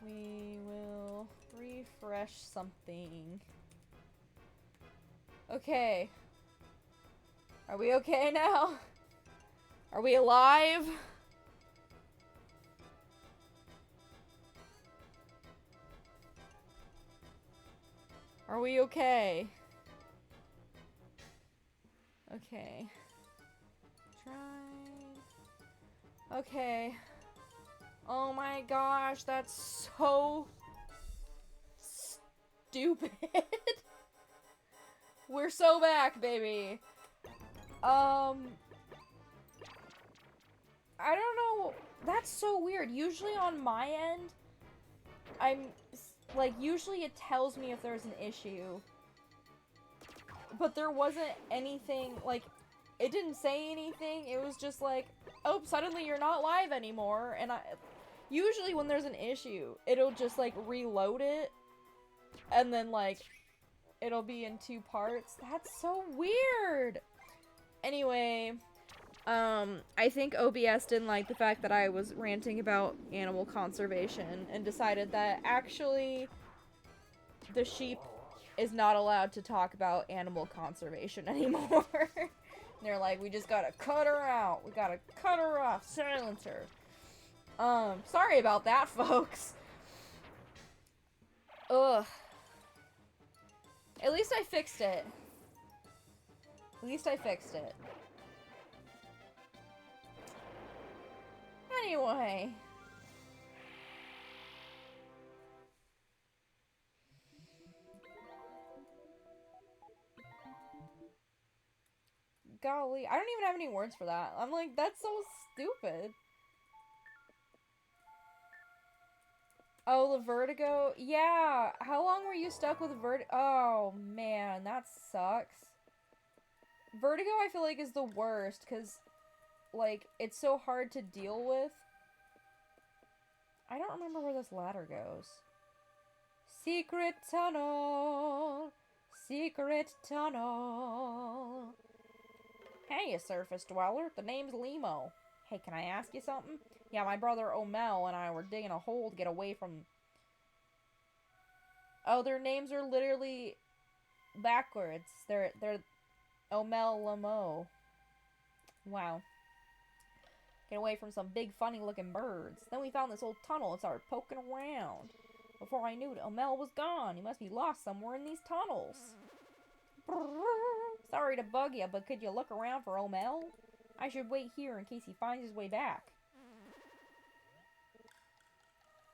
We will refresh something. Okay. Are we okay now? Are we alive? Are we okay? Okay. Try. Okay. Oh my gosh, that's so stupid. We're so back, baby. I don't know. That's so weird. Usually on my end, like, usually it tells me if there's an issue. But there wasn't anything, like, it didn't say anything. It was just like, oh, suddenly you're not live anymore. And usually when there's an issue, it'll just, like, reload it. And then, like, it'll be in 2 parts. That's so weird. Anyway, I think OBS didn't like the fact that I was ranting about animal conservation and decided that actually the sheep is not allowed to talk about animal conservation anymore. They're like, we just gotta cut her out. We gotta cut her off. Silence her. Sorry about that, folks. Ugh. At least I fixed it. At least I fixed it. Anyway. Golly, I don't even have any words for that. I'm like, that's so stupid. Oh, the vertigo? Yeah. How long were you stuck with vertigo? Oh, man, that sucks. Vertigo, I feel like, is the worst, because, like, it's so hard to deal with. I don't remember where this ladder goes. Secret tunnel. Secret tunnel. Hey, you surface dweller. The name's Limo. Hey, can I ask you something? Yeah, my brother Omel and I were digging a hole to get away from... Oh, their names are literally backwards. They're Omel Lamo. Wow. Get away from some big funny looking birds. Then we found this old tunnel and started poking around. Before I knew it, Omel was gone. He must be lost somewhere in these tunnels. Sorry to bug you, but could you look around for Omel? I should wait here in case he finds his way back.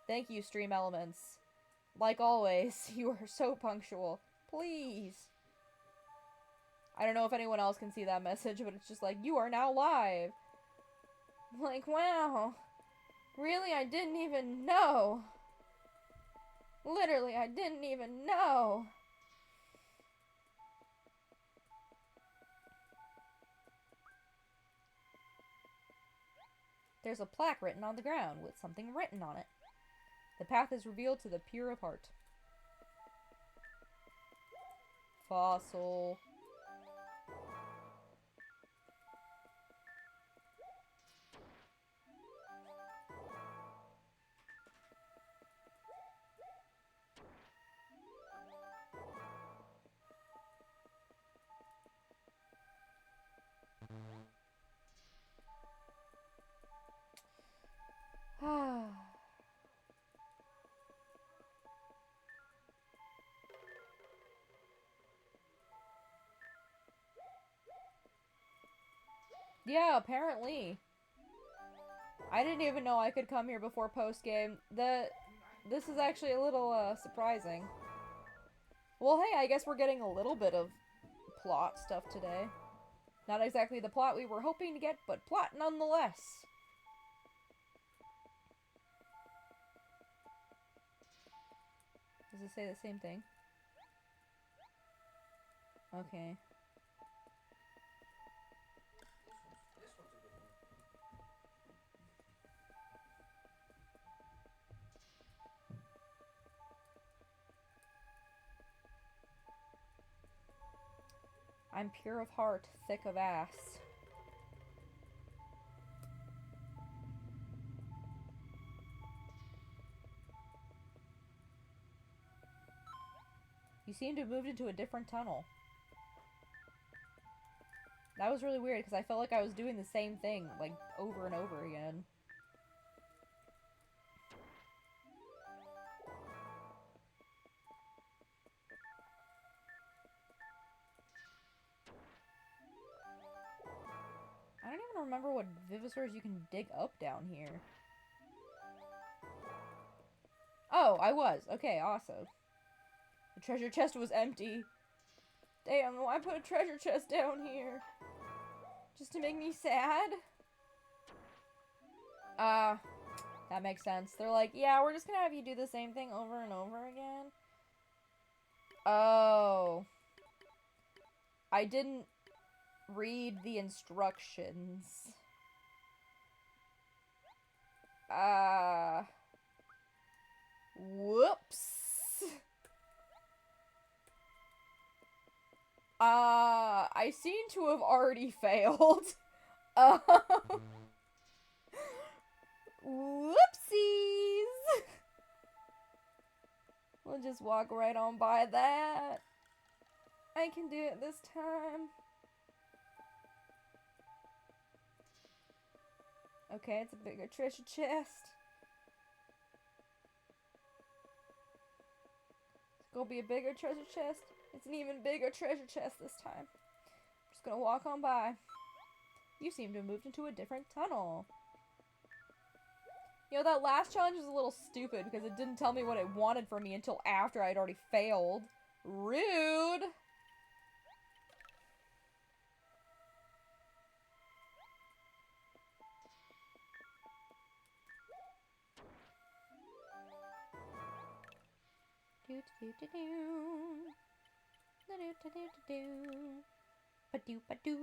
Thank you, Stream Elements. Like always, you are so punctual. Please. I don't know if anyone else can see that message, but it's just like, you are now live. Like, wow. Really, I didn't even know. Literally, I didn't even know. There's a plaque written on the ground with something written on it. The path is revealed to the pure of heart. Fossil. Yeah, apparently. I didn't even know I could come here before post-game. This is actually a little, surprising. Well, hey, I guess we're getting a little bit of plot stuff today. Not exactly the plot we were hoping to get, but plot nonetheless. Does it say the same thing? Okay. I'm pure of heart, thick of ass. seem to have moved into a different tunnel. That was really weird, because I felt like I was doing the same thing, like, over and over again. I don't even remember what Vivosaurs you can dig up down here. Oh, I was. Okay, awesome. The treasure chest was empty. Damn, why put a treasure chest down here? Just to make me sad? That makes sense. They're like, yeah, we're just gonna have you do the same thing over and over again. Oh. I didn't read the instructions. Whoops. I seem to have already failed. Whoopsies! We'll just walk right on by that. I can do it this time. Okay, it's a bigger treasure chest. It's gonna be a bigger treasure chest. It's an even bigger treasure chest this time. I'm just gonna walk on by. You seem to have moved into a different tunnel. You know, that last challenge was a little stupid because it didn't tell me what it wanted from me until after I'd already failed. Rude! Do do do do do do do do do ba do ba do.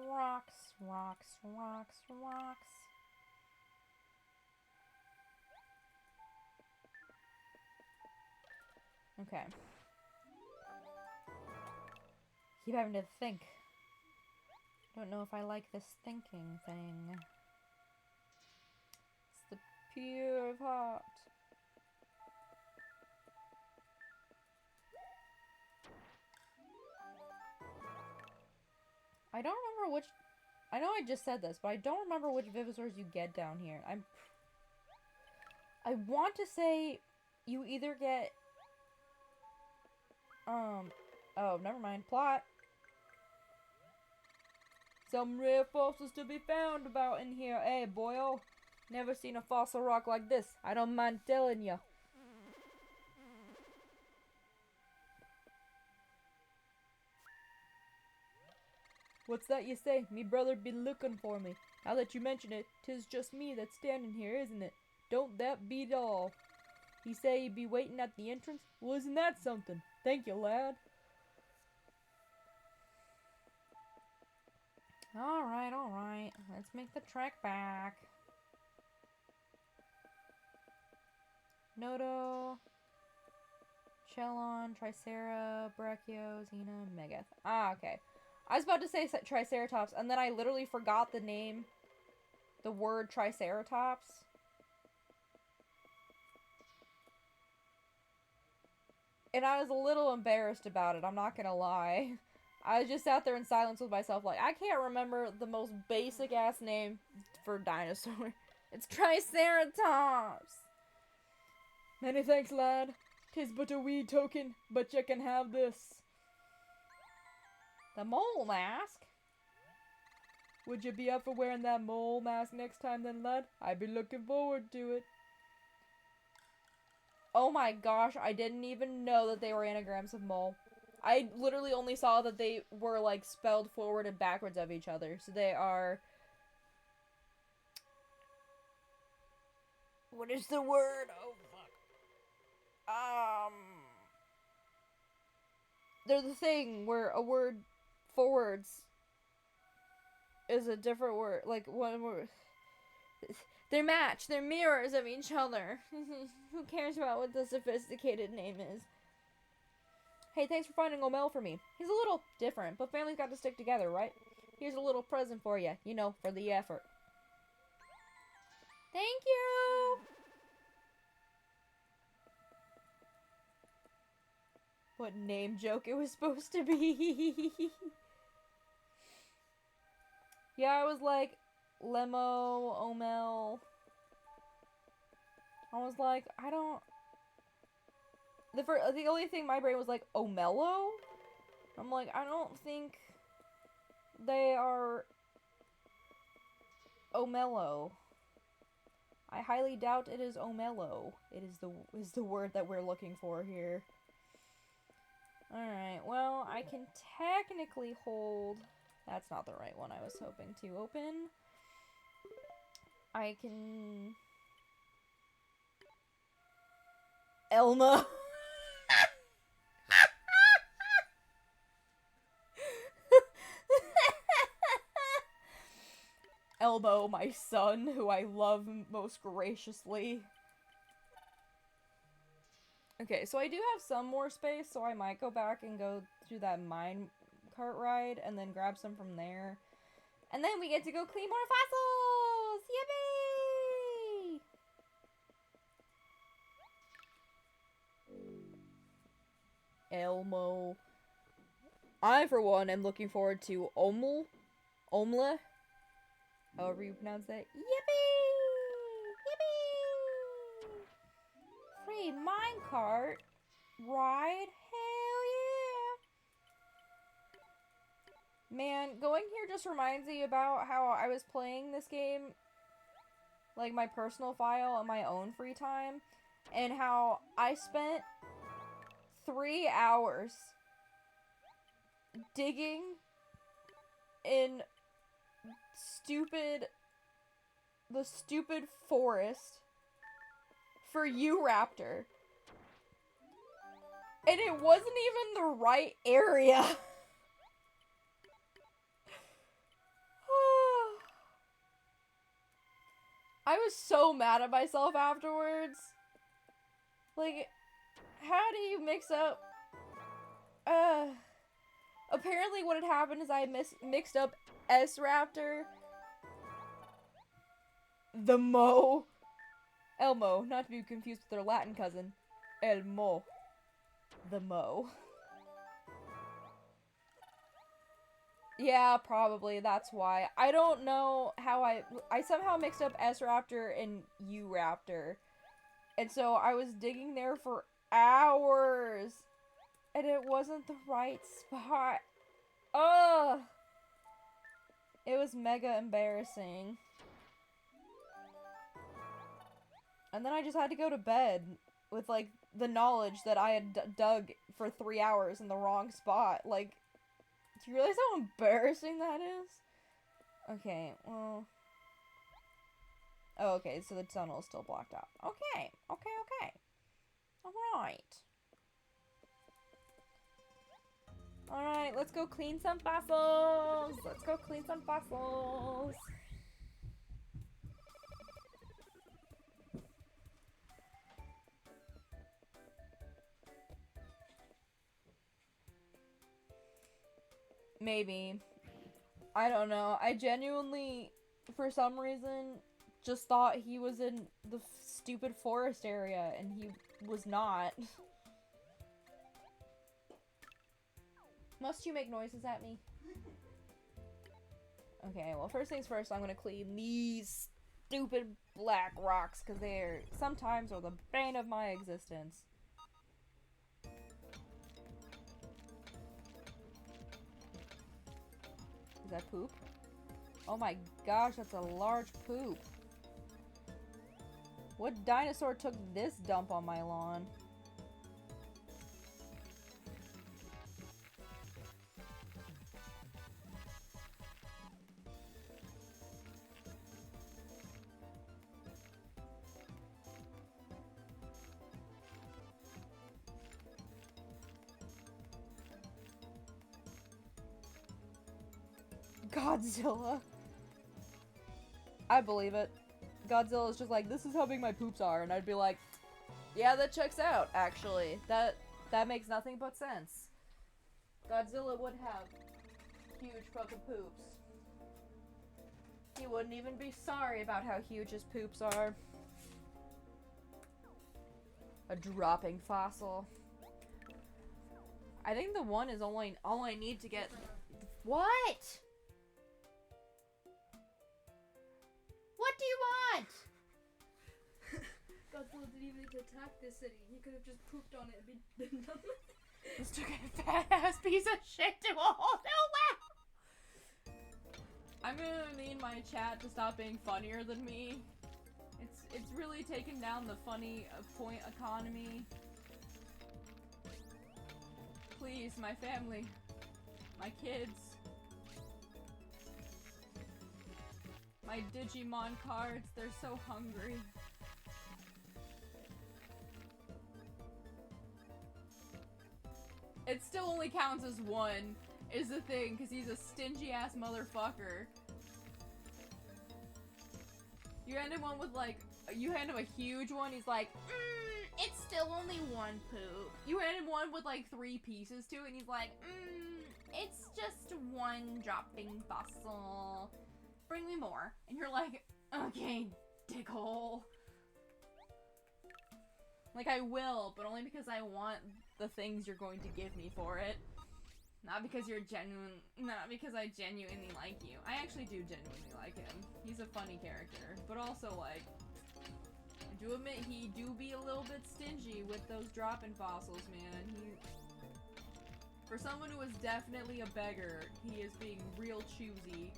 Rocks, rocks, rocks, rocks. Okay. Keep having to think. Don't know if I like this thinking thing. It's the pure of heart. I don't remember which... I know I just said this, but I don't remember which Vivosaurs you get down here. I want to say you either get... Oh, never mind. Plot. Some rare fossils to be found about in here, eh, boyo? Never seen a fossil rock like this. I don't mind telling you. What's that you say? Me brother been looking for me. Now that you mention it, 'tis just me that's standing here, isn't it? Don't that beat all? He say he'd be waiting at the entrance? Well, isn't that something? Thank you, lad. Alright, alright. Let's make the trek back. Nodo, Chelon, Tricera, Brachio, Xena, Megath. Ah, okay. I was about to say Triceratops, and then I literally forgot the name. The word Triceratops. And I was a little embarrassed about it, I'm not gonna lie. I just sat there in silence with myself like, I can't remember the most basic ass name for dinosaur. It's Triceratops! Many thanks, lad. 'Tis but a wee token, but ye can have this. The mole mask? Would you be up for wearing that mole mask next time then, lad? I'd be looking forward to it. Oh my gosh, I didn't even know that they were anagrams of mole. I literally only saw that they were, like, spelled forward and backwards of each other. So they are... What is the word? Oh, fuck. They're the thing where a word forwards is a different word. Like, one word. They match. They're mirrors of each other. Who cares about what the sophisticated name is? Hey, thanks for finding Omel for me. He's a little different, but families got to stick together, right? Here's a little present for you. You know, for the effort. Thank you! What name joke it was supposed to be. Yeah, I was like, Lemo, Omel. I was like, I don't... The only thing my brain was like, Omelo? I'm like, I don't think they are Omelo. I highly doubt it is Omelo. It is the word that we're looking for here. Alright, well, I can technically hold... That's not the right one I was hoping to open. I can... Elmo. Elmo, my son, who I love most graciously. Okay, so I do have some more space, so I might go back and go through that mine cart ride and then grab some from there. And then we get to go clean more fossils! Yippee! Elmo. I, for one, am looking forward to Omle, however you pronounce that. Yippee! Yippee! Free minecart ride? Hell yeah! Man, going here just reminds me about how I was playing this game, like my personal file on my own free time, and how I spent 3 hours digging in the stupid forest for U-Raptor. And it wasn't even the right area. I was so mad at myself afterwards. Like, how do you mix up... Apparently what had happened is I mixed up S-Raptor, the Mo, Elmo, not to be confused with their Latin cousin, Elmo, the Mo. Yeah, probably, that's why. I don't know how I somehow mixed up S-Raptor and U-Raptor. And so I was digging there for hours. And it wasn't the right spot. Ugh! It was mega embarrassing. And then I just had to go to bed with, like, the knowledge that I had dug for 3 hours in the wrong spot. Like, do you realize how embarrassing that is? Okay, well... Oh, okay, so the tunnel is still blocked out. Okay, okay. Alright. Alright, let's go clean some fossils! Let's go clean some fossils! Maybe. I don't know. I genuinely, for some reason, just thought he was in the stupid forest area, and he was not. Must you make noises at me? Okay, well, first things first, I'm gonna clean these stupid black rocks, because they're sometimes are the bane of my existence. Is that poop? Oh my gosh, that's a large poop. What dinosaur took this dump on my lawn? Godzilla. I believe it. Godzilla is just like, this is how big my poops are, and I'd be like, yeah, that checks out, actually. That makes nothing but sense. Godzilla would have huge fucking poops. He wouldn't even be sorry about how huge his poops are. A dropping fossil. I think the one is all I need to get. What? What do you want? Godzilla didn't even need to attack this city. He could have just pooped on it and been done with it. This took a fat ass piece of shit to a whole new level. I'm gonna need my chat to stop being funnier than me. It's really taken down the funny point economy. Please, my family, my kids, my Digimon cards, they're so hungry. It still only counts as one, is the thing, because he's a stingy ass motherfucker. You hand him one with like, you hand him a huge one, he's like, it's still only one poop. You hand him one with like 3 pieces to it, and he's like, it's just one dropping fossil. Bring me more. And you're like, okay, dickhole. Like, I will, but only because I want the things you're going to give me for it. Not because you're not because I genuinely like you. I actually do genuinely like him. He's a funny character, but also, like, I do admit he do be a little bit stingy with those dropping fossils, man. For someone who is definitely a beggar, he is being real choosy.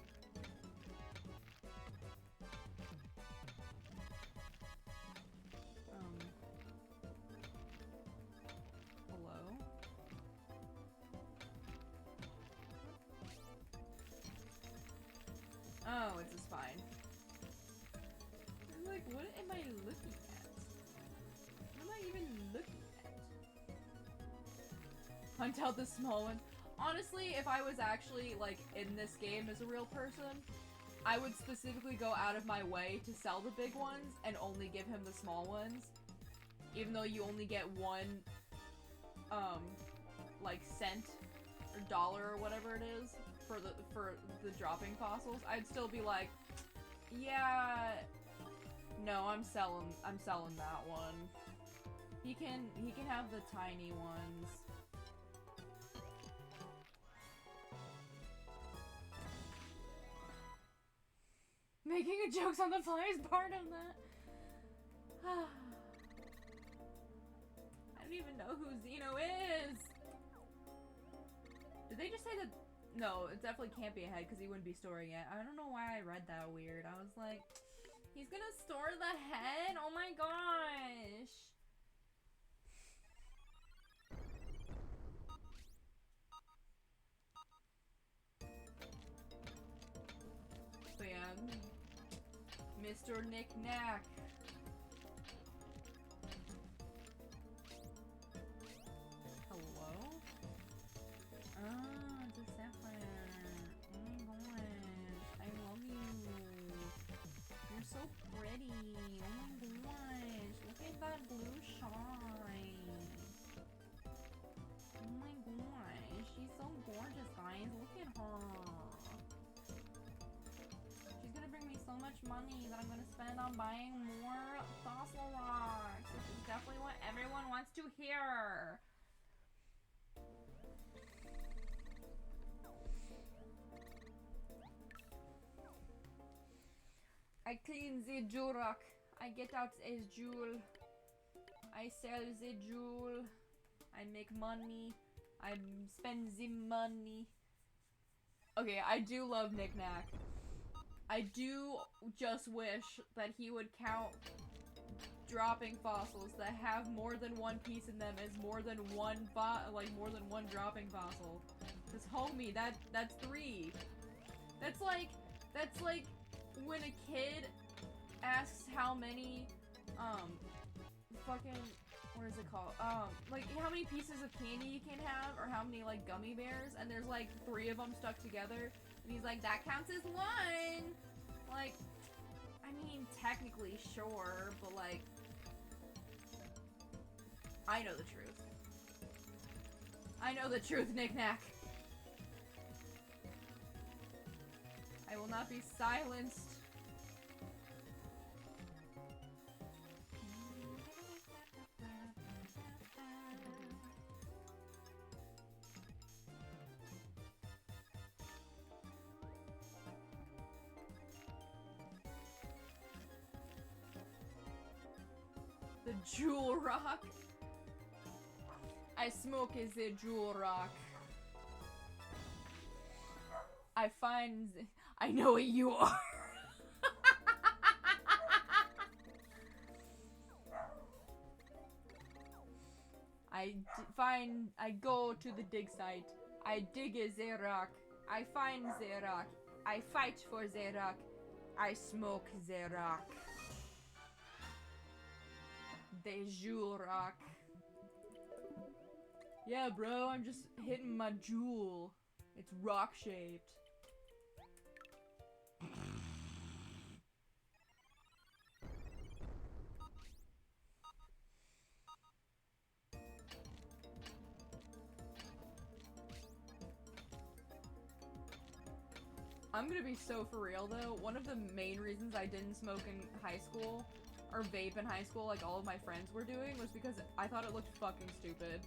Hello? Oh, it's a spine. I'm like, what am I looking at? What am I even looking at? Hunt out the small one. Honestly, if I was actually, like, in this game as a real person, I would specifically go out of my way to sell the big ones and only give him the small ones. Even though you only get one, like, cent or dollar or whatever it is for the dropping fossils, I'd still be like, yeah, no, I'm selling that one. He can have the tiny ones. Making a jokes on the fly is part of that. I don't even know who Xeno is. Did they just say that? No, it definitely can't be a head because he wouldn't be storing it. I don't know why I read that weird. I was like, he's gonna store the head? Oh my gosh. But yeah, Mr. Knick-Knack. Hello? Ah, it's a sapphire. Oh my gosh, I love you. You're so pretty. Oh my gosh, look at that blue shine. Oh my gosh, she's so gorgeous, guys. Look at her. She's gonna bring me so much money that I'm gonna spend on buying more fossil rocks, which is definitely what everyone wants to hear. I clean the jewel rock. I get out a jewel. I sell the jewel. I make money. I spend the money. Okay, I do love Knick-Knack. I do just wish that he would count dropping fossils that have more than one piece in them as more than one more than one dropping fossil. Cause homie, that's 3. That's like when a kid asks how many fucking what is it called? Like how many pieces of candy you can have, or how many like gummy bears, and there's like 3 of them stuck together, and he's like, that counts as 1. Like, I mean, technically, sure, but like, I know the truth. I know the truth, Knick-Knack. I will not be silenced. The Jewel Rock. I smoke is the Jewel Rock. I find... I know what you are. I go to the dig site. I dig the rock. I find the rock. I fight for the rock. I smoke the rock. The Jewel Rock. Yeah, bro, I'm just hitting my jewel. It's rock shaped. I'm gonna be so for real though, one of the main reasons I didn't smoke in high school, or vape in high school like all of my friends were doing, was because I thought it looked fucking stupid.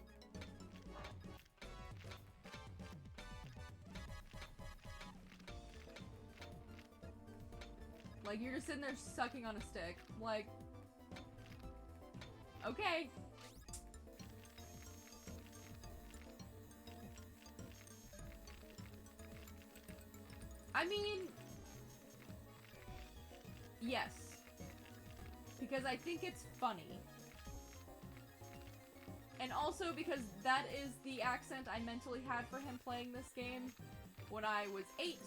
Like, you're just sitting there sucking on a stick. Like, okay. I mean, yes. Because I think it's funny. And also because that is the accent I mentally had for him playing this game when I was 8.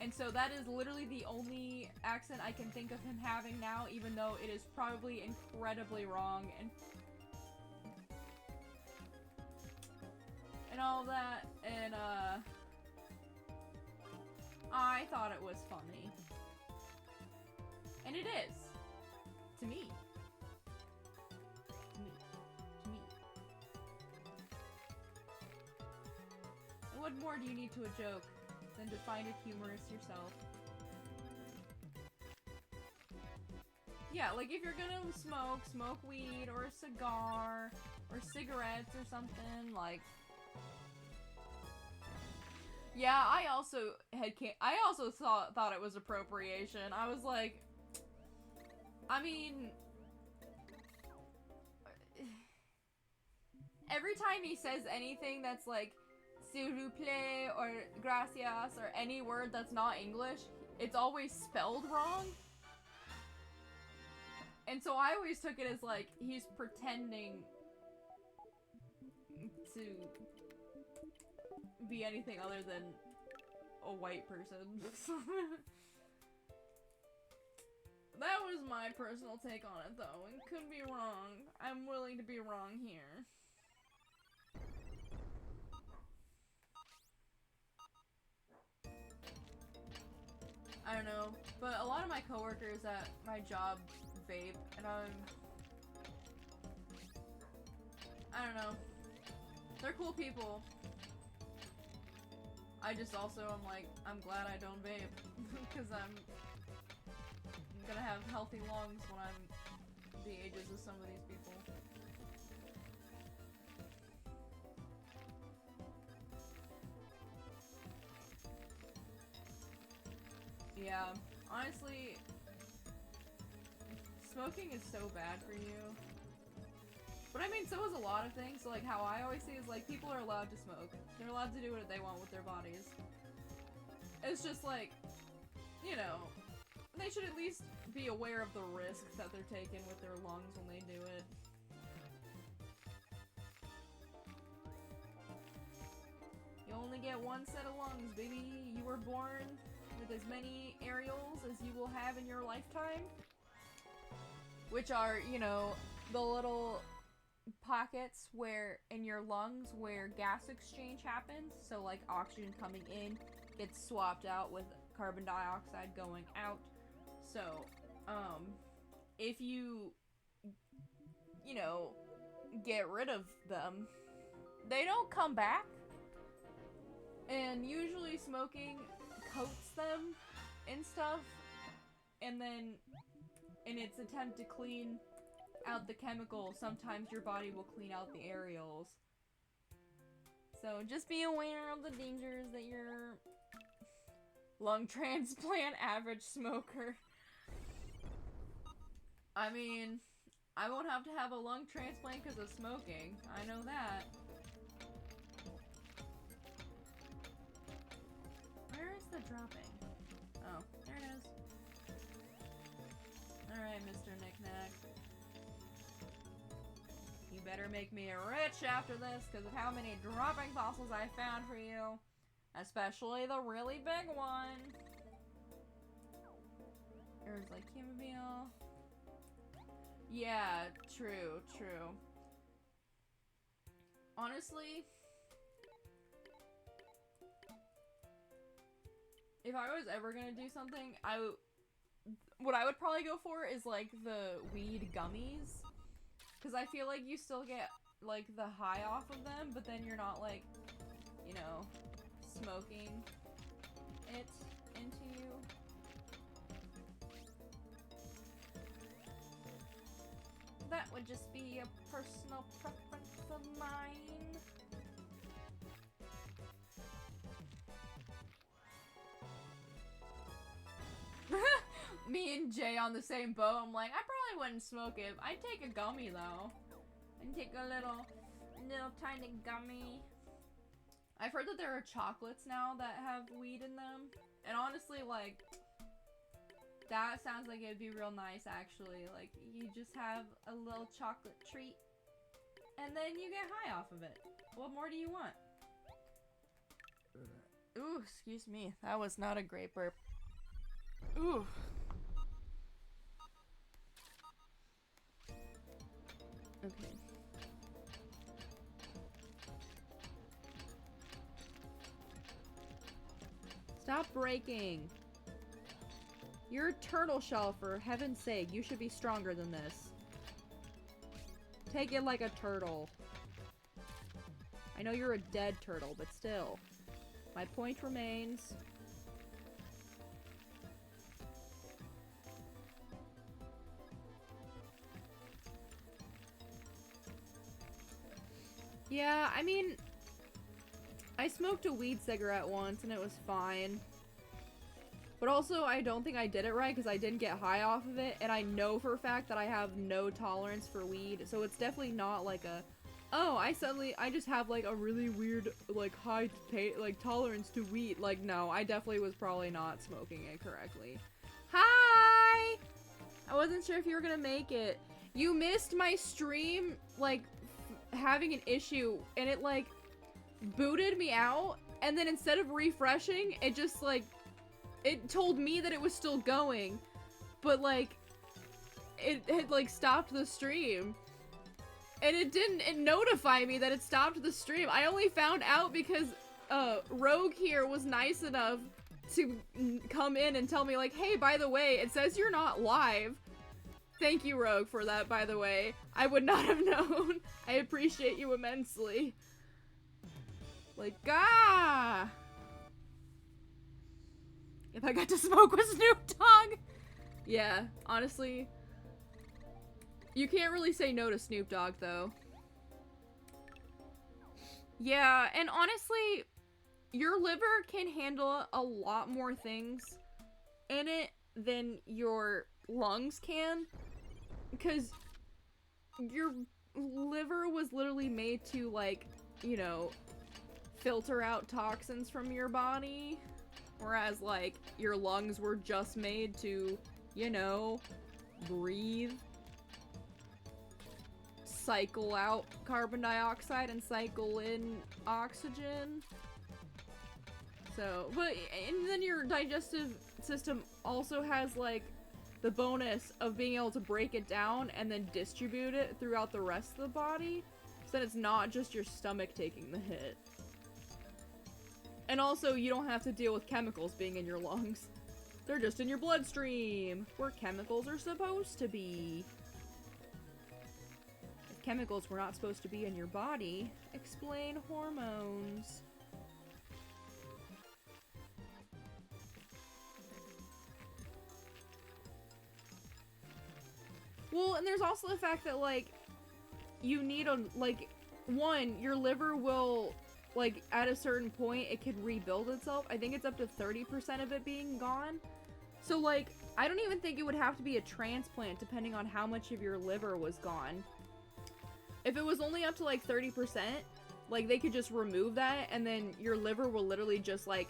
And so that is literally the only accent I can think of him having now, even though it is probably incredibly wrong and all that, and I thought it was funny. And it is. To me. To me. To me. What more do you need to a joke than to find it humorous yourself? Yeah, like if you're gonna smoke weed or a cigar or cigarettes or something, like... Yeah, I also thought it was appropriation. I was like, I mean, every time he says anything that's like s'il vous plaît or gracias or any word that's not English, it's always spelled wrong. And so I always took it as like he's pretending to be anything other than a white person. That was my personal take on it though, and could be wrong. I'm willing to be wrong here. I don't know, but a lot of my coworkers at my job vape, and I don't know. They're cool people. I just also am like, I'm glad I don't vape, because I'm gonna have healthy lungs when I'm the ages of some of these people. Yeah, honestly, smoking is so bad for you. But I mean, so is a lot of things. So like how I always see is like people are allowed to smoke. They're allowed to do what they want with their bodies. It's just like, you know, they should at least be aware of the risks that they're taking with their lungs when they do it. You only get one set of lungs, baby. You were born with as many areoles as you will have in your lifetime. Which are, you know, the little pockets where in your lungs where gas exchange happens. So like oxygen coming in gets swapped out with carbon dioxide going out. So if you, you know, get rid of them, they don't come back. And usually smoking coats them and stuff, and then in its attempt to clean out the chemicals, sometimes your body will clean out the areoles. So just be aware of the dangers that your lung transplant average smoker. I mean, I won't have to have a lung transplant because of smoking. I know that. Where is the dropping? Oh, there it is. Alright, Mr. Knickknack. You better make me rich after this because of how many dropping fossils I found for you. Especially the really big one. There's like chamomile. Yeah, true, true. Honestly, if I was ever gonna do something, what I would probably go for is like the weed gummies. Because I feel like you still get like the high off of them, but then you're not like, you know, smoking it into you. That would just be a personal preference of mine. Me and Jay on the same boat. I'm like, I probably wouldn't smoke it. I'd take a gummy though. I'd take a little tiny gummy. I've heard that there are chocolates now that have weed in them. And honestly, like, that sounds like it'd be real nice actually. Like, you just have a little chocolate treat and then you get high off of it. What more do you want? Ooh, excuse me. That was not a great burp. Ooh. Okay. Stop breaking. You're a turtle shell, for heaven's sake. You should be stronger than this. Take it like a turtle. I know you're a dead turtle, but still. My point remains. Yeah, I mean, I smoked a weed cigarette once and it was fine. But also, I don't think I did it right because I didn't get high off of it, and I know for a fact that I have no tolerance for weed, so it's definitely not like a, oh, I just have like a really weird, like, high tolerance to weed. Like, no, I definitely was probably not smoking it correctly. Hi! I wasn't sure if you were gonna make it. You missed my stream, like, having an issue, and it, like, booted me out, and then instead of refreshing, it just, like, it told me that it was still going, but, like, it had, like, stopped the stream. And it didn't notify me that it stopped the stream. I only found out because, Rogue here was nice enough to come in and tell me, like, hey, by the way, it says you're not live. Thank you, Rogue, for that, by the way. I would not have known. I appreciate you immensely. Like, ah! If I got to smoke with Snoop Dogg! Yeah, honestly. You can't really say no to Snoop Dogg, though. Yeah, and honestly, your liver can handle a lot more things in it than your lungs can. Because your liver was literally made to, like, you know, filter out toxins from your body. Whereas, like, your lungs were just made to, you know, breathe, cycle out carbon dioxide, and cycle in oxygen. So, but, and then your digestive system also has, like, the bonus of being able to break it down and then distribute it throughout the rest of the body. So that it's not just your stomach taking the hit. And also, you don't have to deal with chemicals being in your lungs. They're just in your bloodstream, where chemicals are supposed to be. If chemicals were not supposed to be in your body, explain hormones. Well, and there's also the fact that, like, you need a, like, one, your liver will, like, at a certain point, it could rebuild itself. I think it's up to 30% of it being gone. So, like, I don't even think it would have to be a transplant depending on how much of your liver was gone. If it was only up to, like, 30%, like, they could just remove that, and then your liver will literally just, like,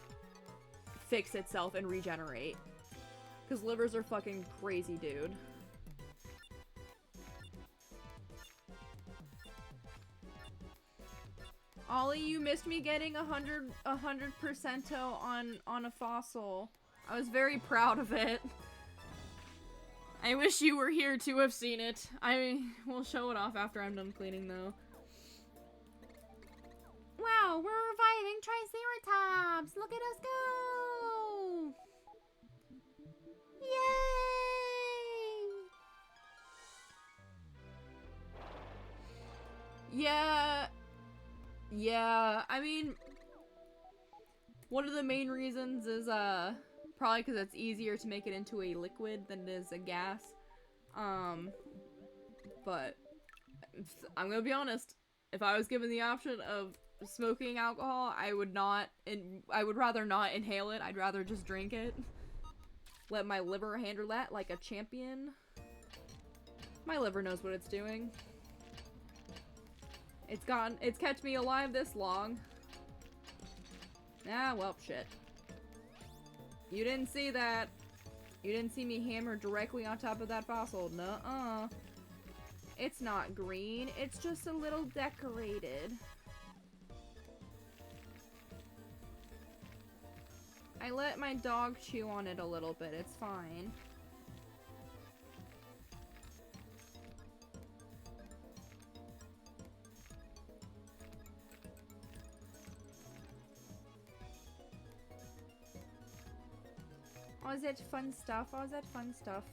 fix itself and regenerate. Because livers are fucking crazy, dude. Ollie, you missed me getting 100% on a fossil. I was very proud of it. I wish you were here to have seen it. I will show it off after I'm done cleaning, though. Wow, we're reviving Triceratops! Look at us go! Yay! Yeah, I mean, one of the main reasons is, probably because it's easier to make it into a liquid than it is a gas. But I'm gonna be honest, if I was given the option of smoking alcohol, I would rather not inhale it. I'd rather just drink it. Let my liver handle that like a champion. My liver knows what it's doing. It's kept me alive this long. Ah, well, shit. You didn't see that. You didn't see me hammer directly on top of that fossil. Nuh-uh. It's not green. It's just a little decorated. I let my dog chew on it a little bit. It's fine. Oh, is that fun stuff? Oh, is that fun stuff?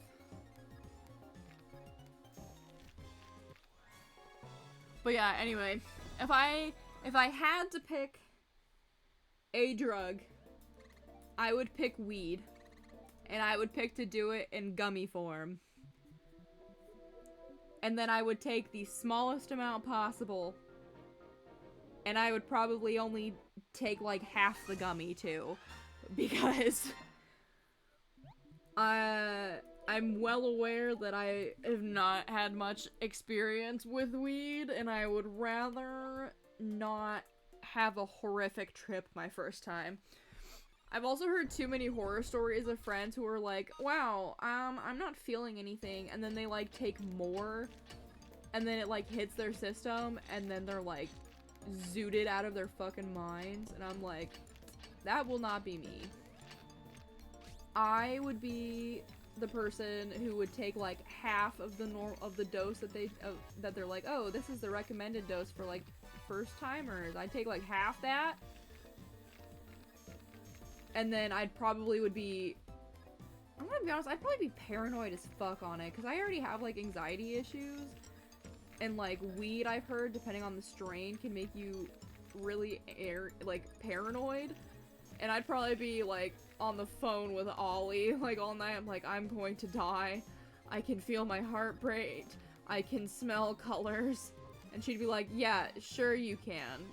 But yeah, anyway, if I had to pick a drug, I would pick weed. And I would pick to do it in gummy form. And then I would take the smallest amount possible. And I would probably only take like half the gummy too. Because I'm well aware that I have not had much experience with weed, and I would rather not have a horrific trip my first time. I've also heard too many horror stories of friends who are like, wow, I'm not feeling anything, and then they like take more, and then it like hits their system, and then they're like zooted out of their fucking minds, and I'm like, that will not be me. I would be the person who would take like half of the dose that they're like, oh, this is the recommended dose for like first timers. I'd take like half that, and then I'd probably would be, I'm gonna be honest, I'd probably be paranoid as fuck on it, because I already have like anxiety issues, and like weed, I've heard, depending on the strain, can make you really paranoid. And I'd probably be like on the phone with Ollie like all night. I'm like, I'm going to die. I can feel my heart rate. I can smell colors. And she'd be like, yeah, sure you can.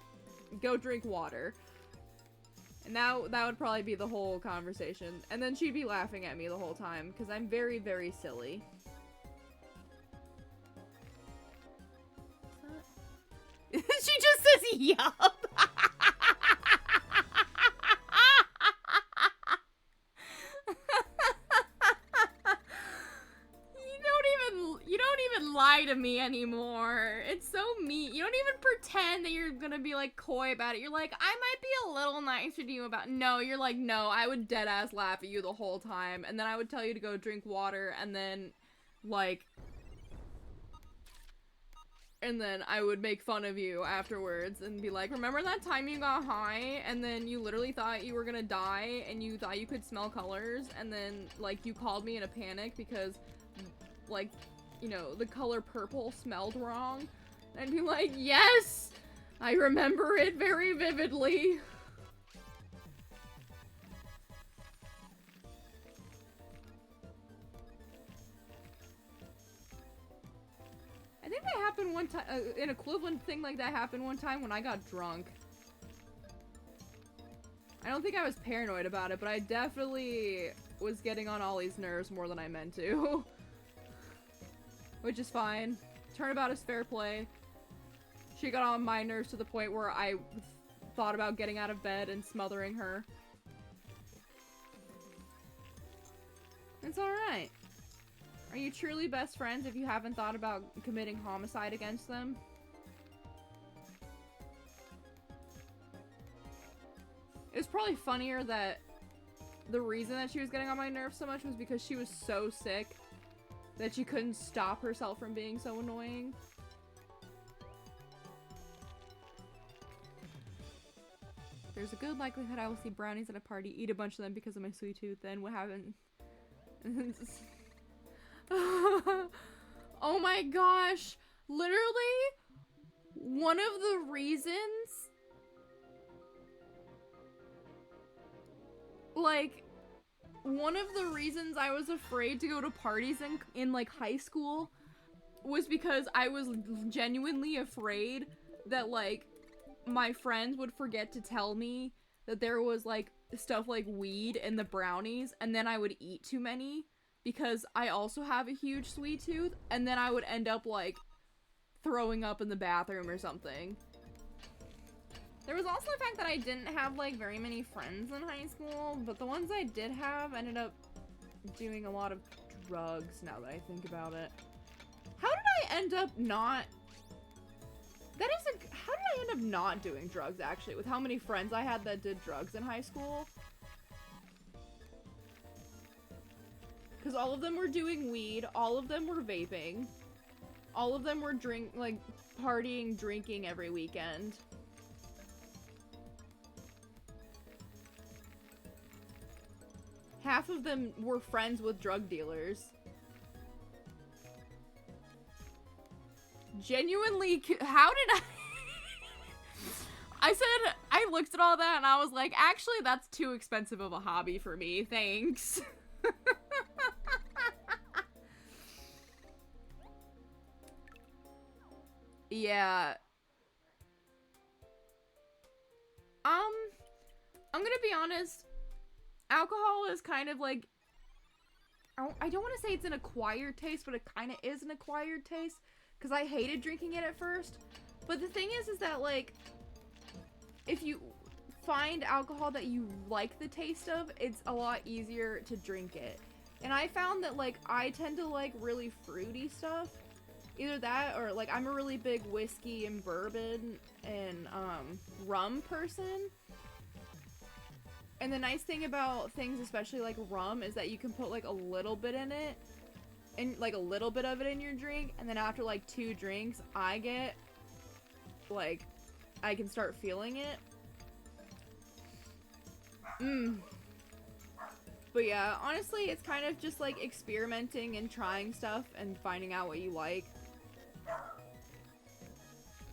Go drink water. And that would probably be the whole conversation. And then she'd be laughing at me the whole time because I'm very, very silly. She just says yup. You don't even lie to me anymore. It's so mean. You don't even pretend that you're gonna be like coy about it. You're like, I might be a little nicer to you about. No, you're like, no, I would dead ass laugh at you the whole time, and then I would tell you to go drink water, and then like And then I would make fun of you afterwards and be like, remember that time you got high and then you literally thought you were gonna die and you thought you could smell colors and then, like, you called me in a panic because, like, you know, the color purple smelled wrong? And I'd be like, yes! I remember it very vividly. I think that happened one time, an equivalent thing like that happened one time when I got drunk. I don't think I was paranoid about it, but I definitely was getting on Ollie's nerves more than I meant to. Which is fine. Turnabout is fair play. She got on my nerves to the point where I thought about getting out of bed and smothering her. It's alright. Are you truly best friends if you haven't thought about committing homicide against them? It was probably funnier that the reason that she was getting on my nerves so much was because she was so sick that she couldn't stop herself from being so annoying. There's a good likelihood I will see brownies at a party, eat a bunch of them because of my sweet tooth, then what happened? Oh my gosh. Literally, one of the reasons, like, one of the reasons I was afraid to go to parties in like high school was because I was genuinely afraid that, like, my friends would forget to tell me that there was, like, stuff like weed in the brownies, and then I would eat too many because I also have a huge sweet tooth, and then I would end up, like, throwing up in the bathroom or something. There was also the fact that I didn't have, like, very many friends in high school, but the ones I did have ended up doing a lot of drugs, now that I think about it. How did I end up not... How did I end up not doing drugs, actually, with how many friends I had that did drugs in high school? Because all of them were doing weed, all of them were vaping, all of them were partying, drinking every weekend. Half of them were friends with drug dealers. Genuinely, how did I... I looked at all that and I was like, actually, that's too expensive of a hobby for me, thanks. Yeah. I'm gonna be honest, alcohol is kind of like, I don't want to say it's an acquired taste, but it kind of is an acquired taste, because I hated drinking it at first. But the thing is that, like, if you find alcohol that you like the taste of, it's a lot easier to drink it. And I found that, like, I tend to like really fruity stuff. Either that or, like, I'm a really big whiskey and bourbon and rum person. And the nice thing about things, especially like rum, is that you can put like a little bit in it, and like a little bit of it in your drink, and then after like 2 drinks, I get like, I can start feeling it. But yeah, honestly, it's kind of just like experimenting and trying stuff and finding out what you like.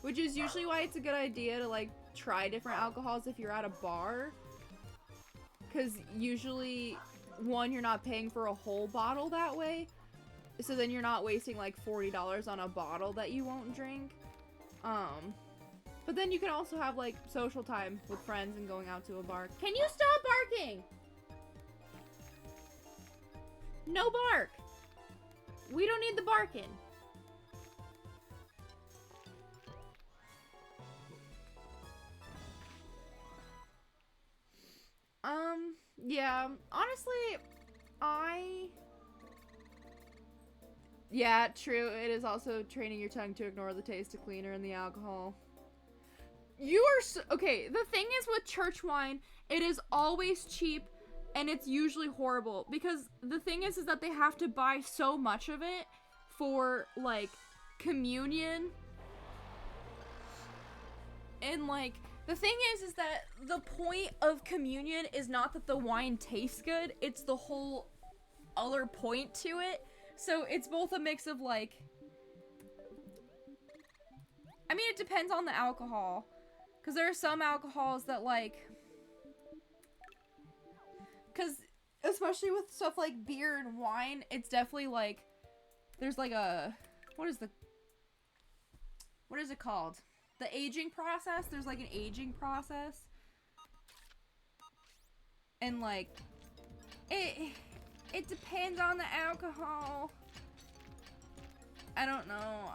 Which is usually why it's a good idea to like try different alcohols if you're at a bar. Because usually, one, you're not paying for a whole bottle that way. So then you're not wasting like $40 on a bottle that you won't drink. But then you can also have like social time with friends and going out to a bar. Can you stop barking? No bark. We don't need the barking. Yeah, honestly, yeah, true, it is also training your tongue to ignore the taste of cleaner in the alcohol. You are so, okay, the thing is with church wine, it is always cheap, and it's usually horrible, because the thing is that they have to buy so much of it for, like, communion And like, the thing is that the point of communion is not that the wine tastes good, it's the whole other point to it. So it's both a mix of like, I mean, it depends on the alcohol. Because there are some alcohols that like, because especially with stuff like beer and wine, it's definitely like, there's like a, what is it called? The aging process. There's like an aging process. And like, it depends on the alcohol. I don't know.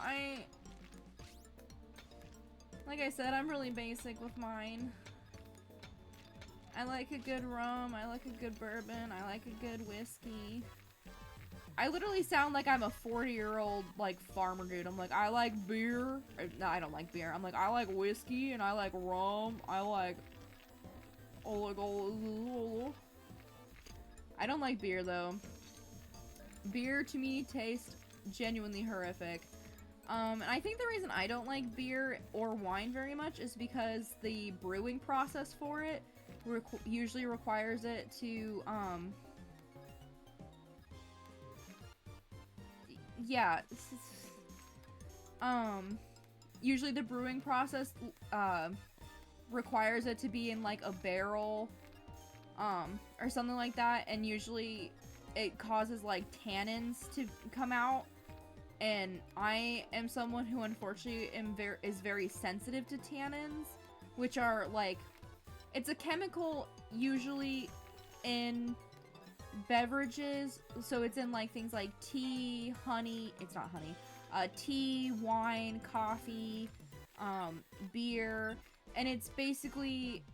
Like I said, I'm really basic with mine. I like a good rum, I like a good bourbon, I like a good whiskey. I literally sound like I'm a 40-year-old, like, farmer dude. I'm like, I like beer. No, I don't like beer. I'm like, I like whiskey, and I like rum. I don't like beer, though. Beer, to me, tastes genuinely horrific. And I think the reason I don't like beer or wine very much is because the brewing process for it usually requires it to, yeah, usually the brewing process, requires it to be in, like, a barrel, or something like that, and usually it causes, like, tannins to come out, and I am someone who, unfortunately, is very sensitive to tannins, which are, like, it's a chemical usually in beverages, so it's in like things like tea, honey, it's not honey, tea, wine, coffee, beer, and it's basically,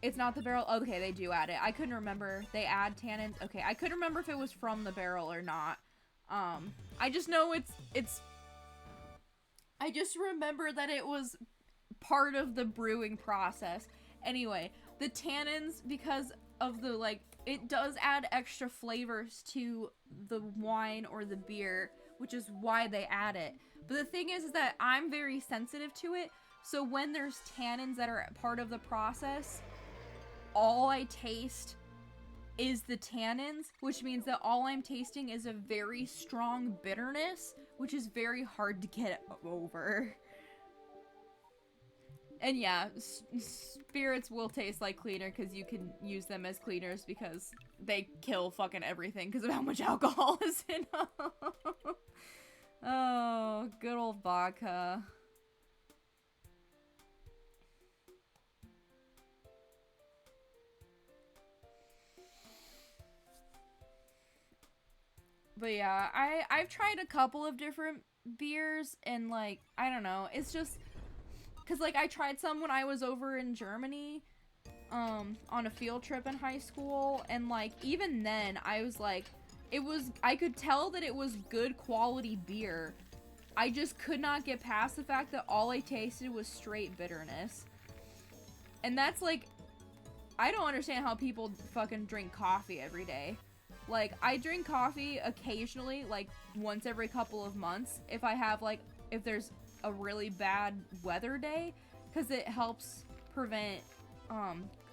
it's not the barrel. Okay, they do add it. I couldn't remember. They add tannins. Okay, I couldn't remember if it was from the barrel or not. I just know it's I just remember that it was part of the brewing process. Anyway, the tannins, because of the, like, it does add extra flavors to the wine or the beer, which is why they add it. But the thing is that I'm very sensitive to it, so when there's tannins that are part of the process, all I taste is the tannins, which means that all I'm tasting is a very strong bitterness, which is very hard to get over. And yeah, spirits will taste like cleaner because you can use them as cleaners because they kill fucking everything because of how much alcohol is in them. Oh, good old vodka. But yeah, I've tried a couple of different beers and, like, I don't know, it's just because, like, I tried some when I was over in Germany, on a field trip in high school, and, like, even then, I was, like, I could tell that it was good quality beer. I just could not get past the fact that all I tasted was straight bitterness. And that's, like, I don't understand how people fucking drink coffee every day. Like, I drink coffee occasionally, like, once every couple of months, if there's a really bad weather day, because it helps prevent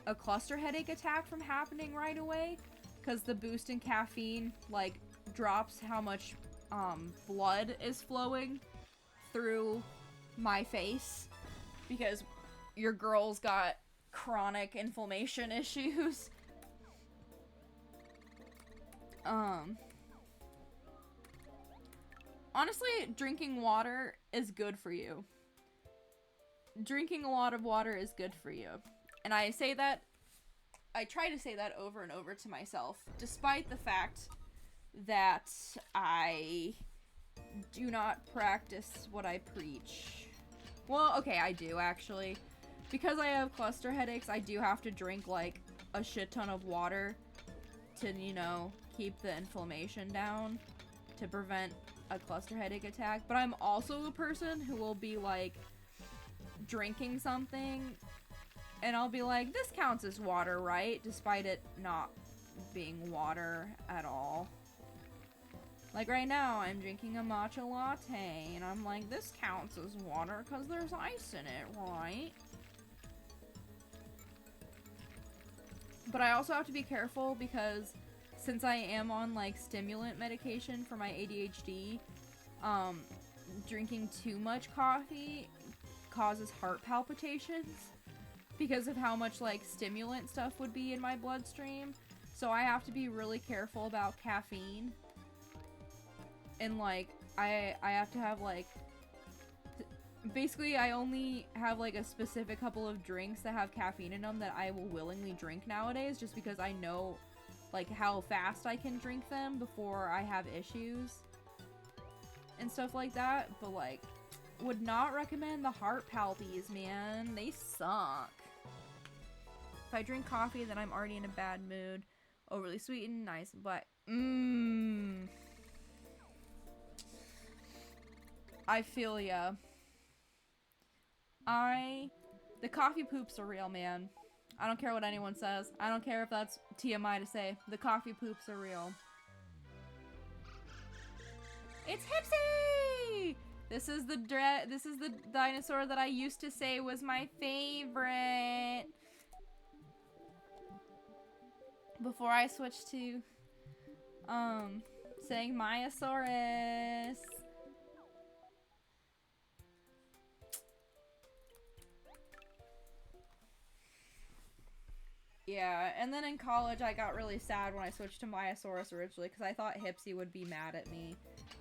a cluster headache attack from happening right away, because the boost in caffeine, like, drops how much blood is flowing through my face, because your girl's got chronic inflammation issues. Honestly, drinking water is good for you. Drinking a lot of water is good for you. And I try to say that over and over to myself, despite the fact that I do not practice what I preach. Well, okay, I do, actually. Because I have cluster headaches, I do have to drink, like, a shit ton of water to, you know, keep the inflammation down, to prevent a cluster headache attack. But I'm also a person who will be, like, drinking something, and I'll be like, this counts as water, right? Despite it not being water at all. Like, right now, I'm drinking a matcha latte, and I'm like, this counts as water because there's ice in it, right? But I also have to be careful because since I am on like stimulant medication for my ADHD, drinking too much coffee causes heart palpitations because of how much like stimulant stuff would be in my bloodstream. So I have to be really careful about caffeine. And like I have to have like basically I only have like a specific couple of drinks that have caffeine in them that I will willingly drink nowadays, just because I know like how fast I can drink them before I have issues and stuff like that. But like, would not recommend the heart palpies, man. They suck. If I drink coffee, then I'm already in a bad mood. Overly sweetened, nice, but I feel ya. The coffee poops are real, man. I don't care what anyone says. I don't care if that's TMI to say. The coffee poops are real. It's Hipsy! This is the dinosaur that I used to say was my favorite. Before I switched to saying Myosaurus. Yeah, and then in college I got really sad when I switched to Myosaurus originally because I thought Hipsy would be mad at me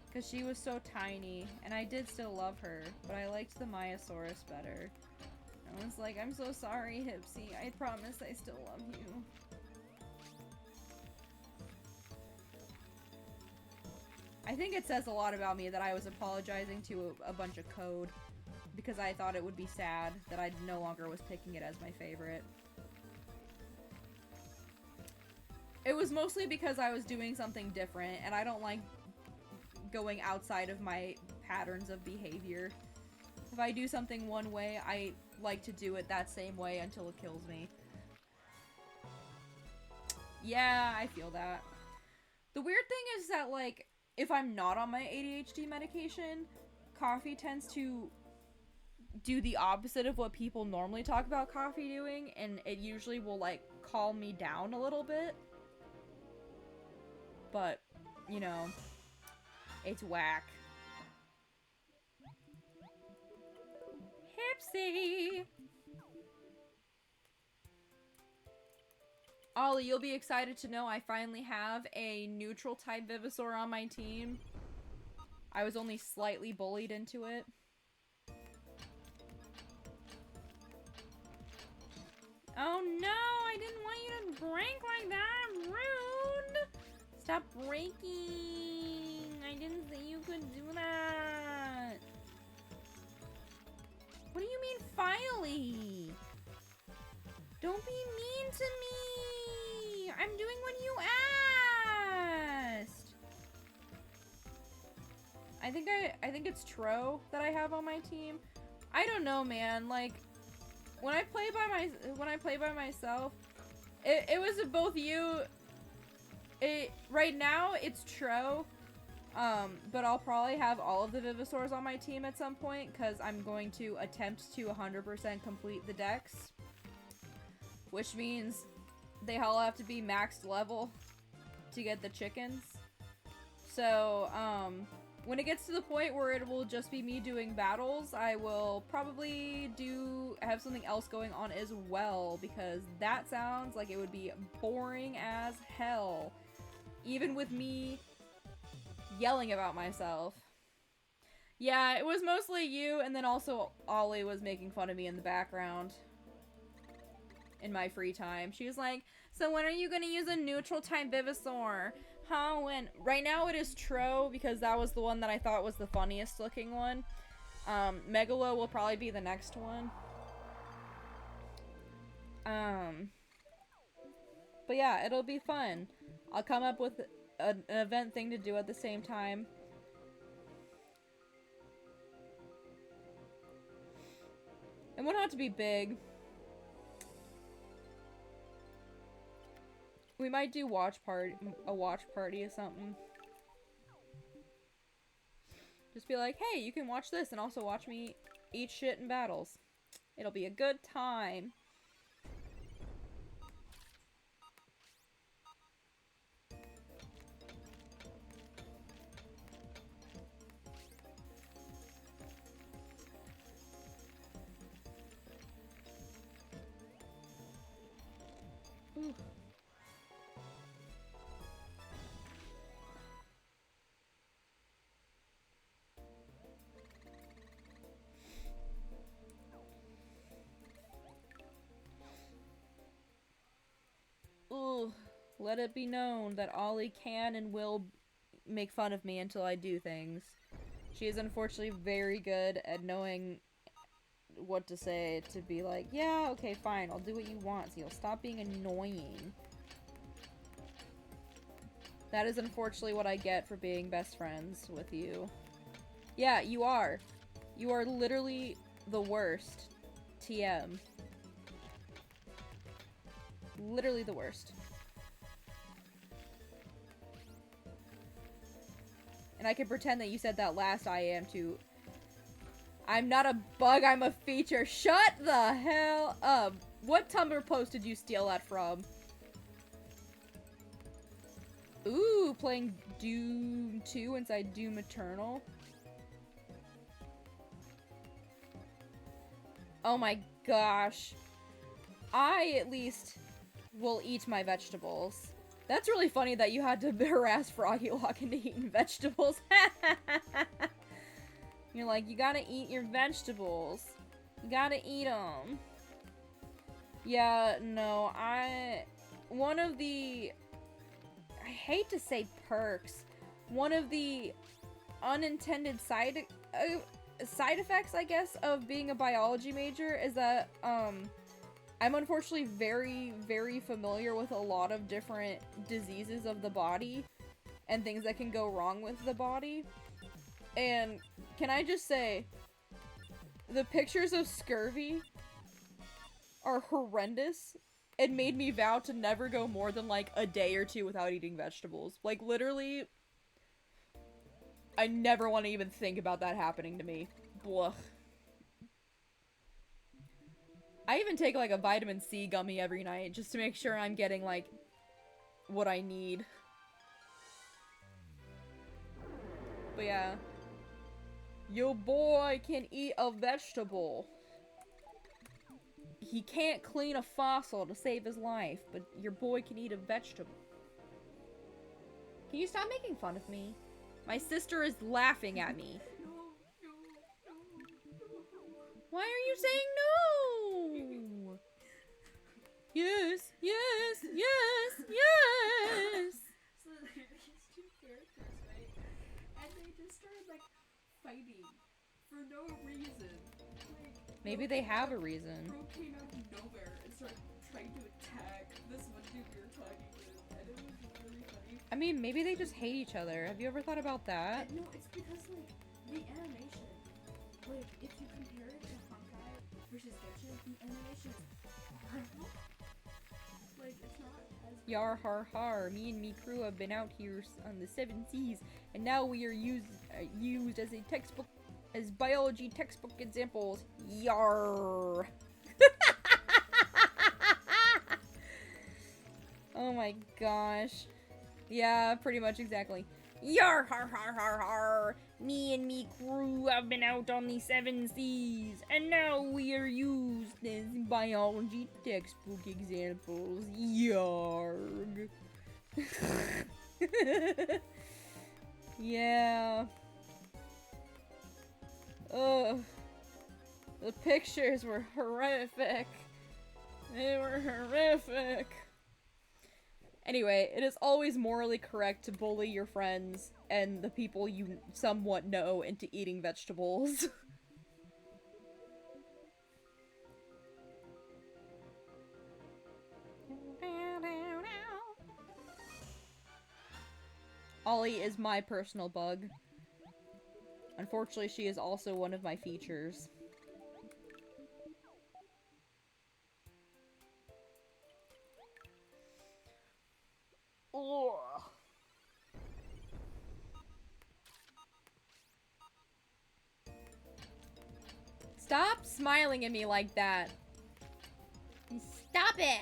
because she was so tiny, and I did still love her, but I liked the Myosaurus better. I was like, I'm so sorry, Hipsy. I promise I still love you. I think it says a lot about me that I was apologizing to a bunch of code because I thought it would be sad that I no longer was picking it as my favorite. It was mostly because I was doing something different, and I don't like going outside of my patterns of behavior. If I do something one way, I like to do it that same way until it kills me. Yeah, I feel that. The weird thing is that, like, if I'm not on my ADHD medication, coffee tends to do the opposite of what people normally talk about coffee doing, and it usually will, like, calm me down a little bit. But, you know, it's whack. Hipsy! Ollie, you'll be excited to know I finally have a neutral type Venusaur on my team. I was only slightly bullied into it. Oh no, I didn't want you to break like that. Rude! Stop breaking! I didn't say you could do that. What do you mean, finally? Don't be mean to me! I'm doing what you asked! I think it's Tro that I have on my team. I don't know, man. Like, when I play by myself, it was both you. Right now it's Tro, but I'll probably have all of the Venusaurs on my team at some point because I'm going to attempt to 100% complete the dex, which means they all have to be maxed level to get the chickens. So, when it gets to the point where it will just be me doing battles, I will probably have something else going on as well, because that sounds like it would be boring as hell, even with me yelling about myself. Yeah, it was mostly you, and then also Ollie was making fun of me in the background in my free time. She was like, so when are you gonna use a neutral type Venusaur? Huh? When? Right now it is Tro, because that was the one that I thought was the funniest looking one. Megalo will probably be the next one. But yeah, it'll be fun. I'll come up with an event thing to do at the same time. It won't have to be big. We might do a watch party or something. Just be like, hey, you can watch this and also watch me eat shit in battles. It'll be a good time. Ooh. Ooh. Let it be known that Ollie can and will make fun of me until I do things. She is unfortunately very good at knowing what to say to be like, yeah, okay, fine, I'll do what you want, so you'll stop being annoying. That is unfortunately what I get for being best friends with you. Yeah, you are. You are literally the worst. TM. Literally the worst. And I can pretend that you said that last I am too. I'm not a bug, I'm a feature. Shut the hell up. What Tumblr post did you steal that from? Ooh, playing Doom 2 inside Doom Eternal. Oh my gosh. I, at least, will eat my vegetables. That's really funny that you had to harass Froggy Lock into eating vegetables. You're like, you gotta eat your vegetables. You gotta eat them. Yeah, no, one of the... I hate to say perks. One of the unintended side effects, I guess, of being a biology major is that, I'm unfortunately very, very familiar with a lot of different diseases of the body and things that can go wrong with the body. And can I just say, the pictures of scurvy are horrendous. It made me vow to never go more than like a day or two without eating vegetables. Like literally, I never want to even think about that happening to me. Blah. I even take like a vitamin C gummy every night just to make sure I'm getting like what I need. But yeah. Your boy can eat a vegetable. He can't clean a fossil to save his life, but your boy can eat a vegetable. Can you stop making fun of me? My sister is laughing at me. Why are you saying no? Yes, yes, yes, yes! So there's these two characters, right? And they just started like fighting for no reason. Like, Maybe they have a reason. Bro came out of nowhere and started trying to attack this one dude we were talking to, and it was really funny. I mean, maybe they just hate each other. Have you ever thought about that? No, it's because like the animation, like if you compare it to Honkai versus Genshin, the animation is horrible. Like it's not as Yar har har, me and me crew have been out here on the seven seas, and now we are used as a textbook, as biology textbook examples. Yar. Oh my gosh. Yeah, pretty much exactly. Yar har har har har. Me and me crew have been out on the seven seas, and now we are used as biology textbook examples. Yarg. Yeah. Ugh. The pictures were horrific. They were horrific. Anyway, it is always morally correct to bully your friends and the people you somewhat know into eating vegetables. Ollie is my personal bug. Unfortunately, she is also one of my features. Ugh. Stop smiling at me like that. Stop it!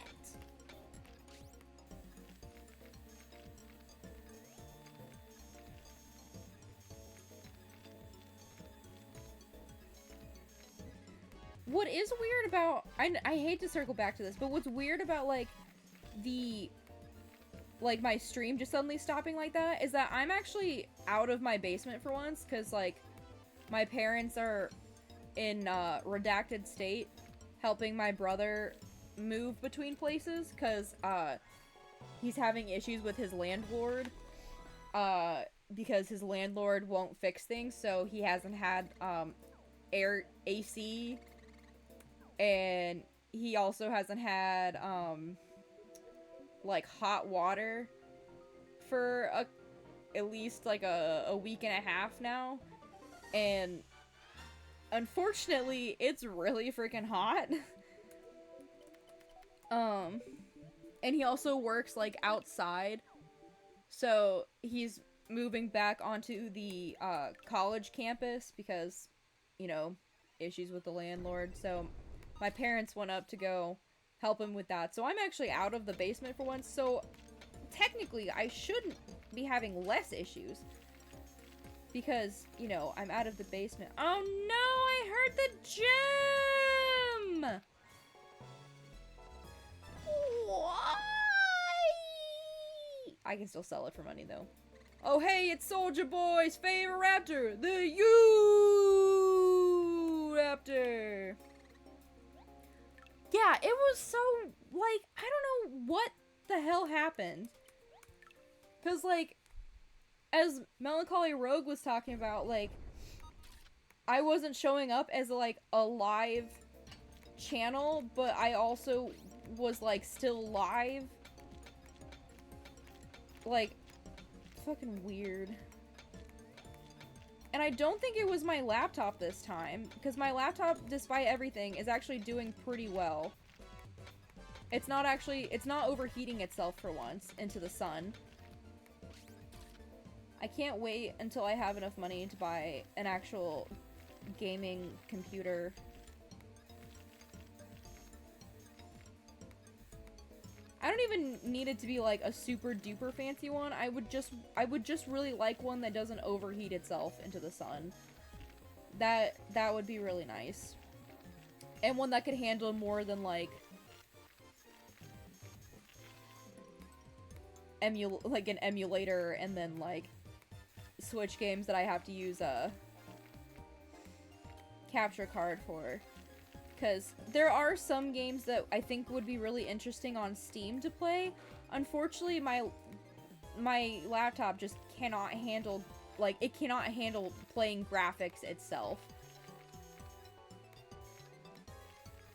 What is weird about... I hate to circle back to this, but what's weird about, like, the like my stream just suddenly stopping like that is that I'm actually out of my basement for once, because like my parents are in redacted state helping my brother move between places, because he's having issues with his landlord, because his landlord won't fix things, so he hasn't had air AC, and he also hasn't had like hot water for at least like a week and a half now, and unfortunately it's really freaking hot. And he also works like outside, so he's moving back onto the college campus because, you know, issues with the landlord. So my parents went up to go help him with that. So I'm actually out of the basement for once, so technically I shouldn't be having less issues because, you know, I'm out of the basement. Oh no, I heard the gem! Why? I can still sell it for money though. Oh hey, it's Soldier Boy's favorite raptor, the U-Raptor! Yeah, it was so, like, I don't know what the hell happened. Cause, like, as Melancholy Rogue was talking about, like, I wasn't showing up as, like, a live channel, but I also was, like, still live. Like, fucking weird. And I don't think it was my laptop this time, because my laptop, despite everything, is actually doing pretty well. It's not overheating itself for once into the sun. I can't wait until I have enough money to buy an actual gaming computer. I don't even need it to be like a super duper fancy one. I would just really like one that doesn't overheat itself into the sun. That would be really nice. And one that could handle more than like an emulator and then like Switch games that I have to use a capture card for. Because there are some games that I think would be really interesting on Steam to play. Unfortunately, my laptop just cannot handle, like, it cannot handle playing graphics itself.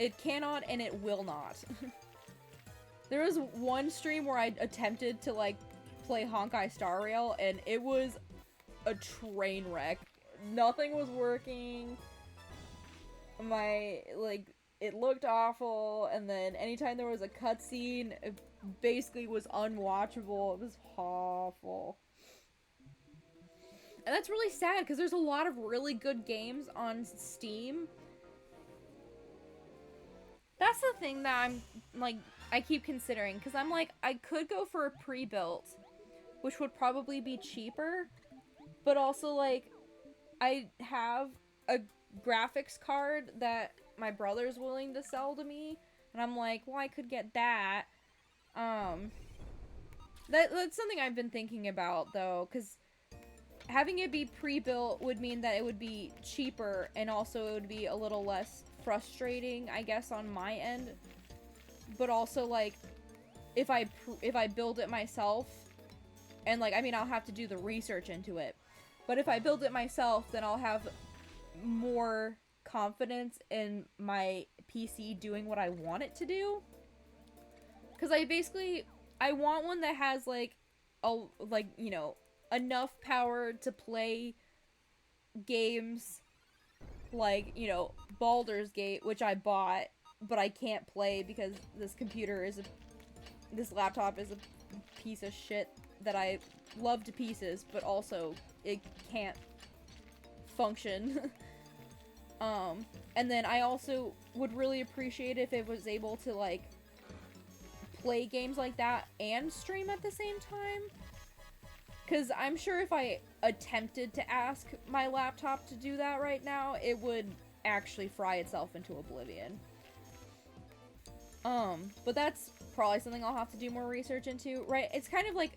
It cannot and it will not. There was one stream where I attempted to, like, play Honkai Star Rail, and it was a train wreck. Nothing was working. It looked awful, and then anytime there was a cutscene, it basically was unwatchable. It was awful. And that's really sad, because there's a lot of really good games on Steam. That's the thing that I'm, like, I keep considering, because I'm like, I could go for a pre-built, which would probably be cheaper, but also, like, I have a graphics card that my brother's willing to sell to me, and I'm like, well, I could get that. That's something I've been thinking about, though, because having it be pre-built would mean that it would be cheaper, and also it would be a little less frustrating, I guess, on my end. But also, like, if I build it myself, and, like, I mean, I'll have to do the research into it, but if I build it myself, then I'll have more confidence in my PC doing what I want it to do. Because I want one that has, like, you know, enough power to play games like, you know, Baldur's Gate, which I bought, but I can't play because this laptop is a piece of shit that I love to pieces, but also it can't function. And then I also would really appreciate if it was able to, like, play games like that and stream at the same time. Because I'm sure if I attempted to ask my laptop to do that right now, it would actually fry itself into oblivion. But that's probably something I'll have to do more research into, right? It's kind of like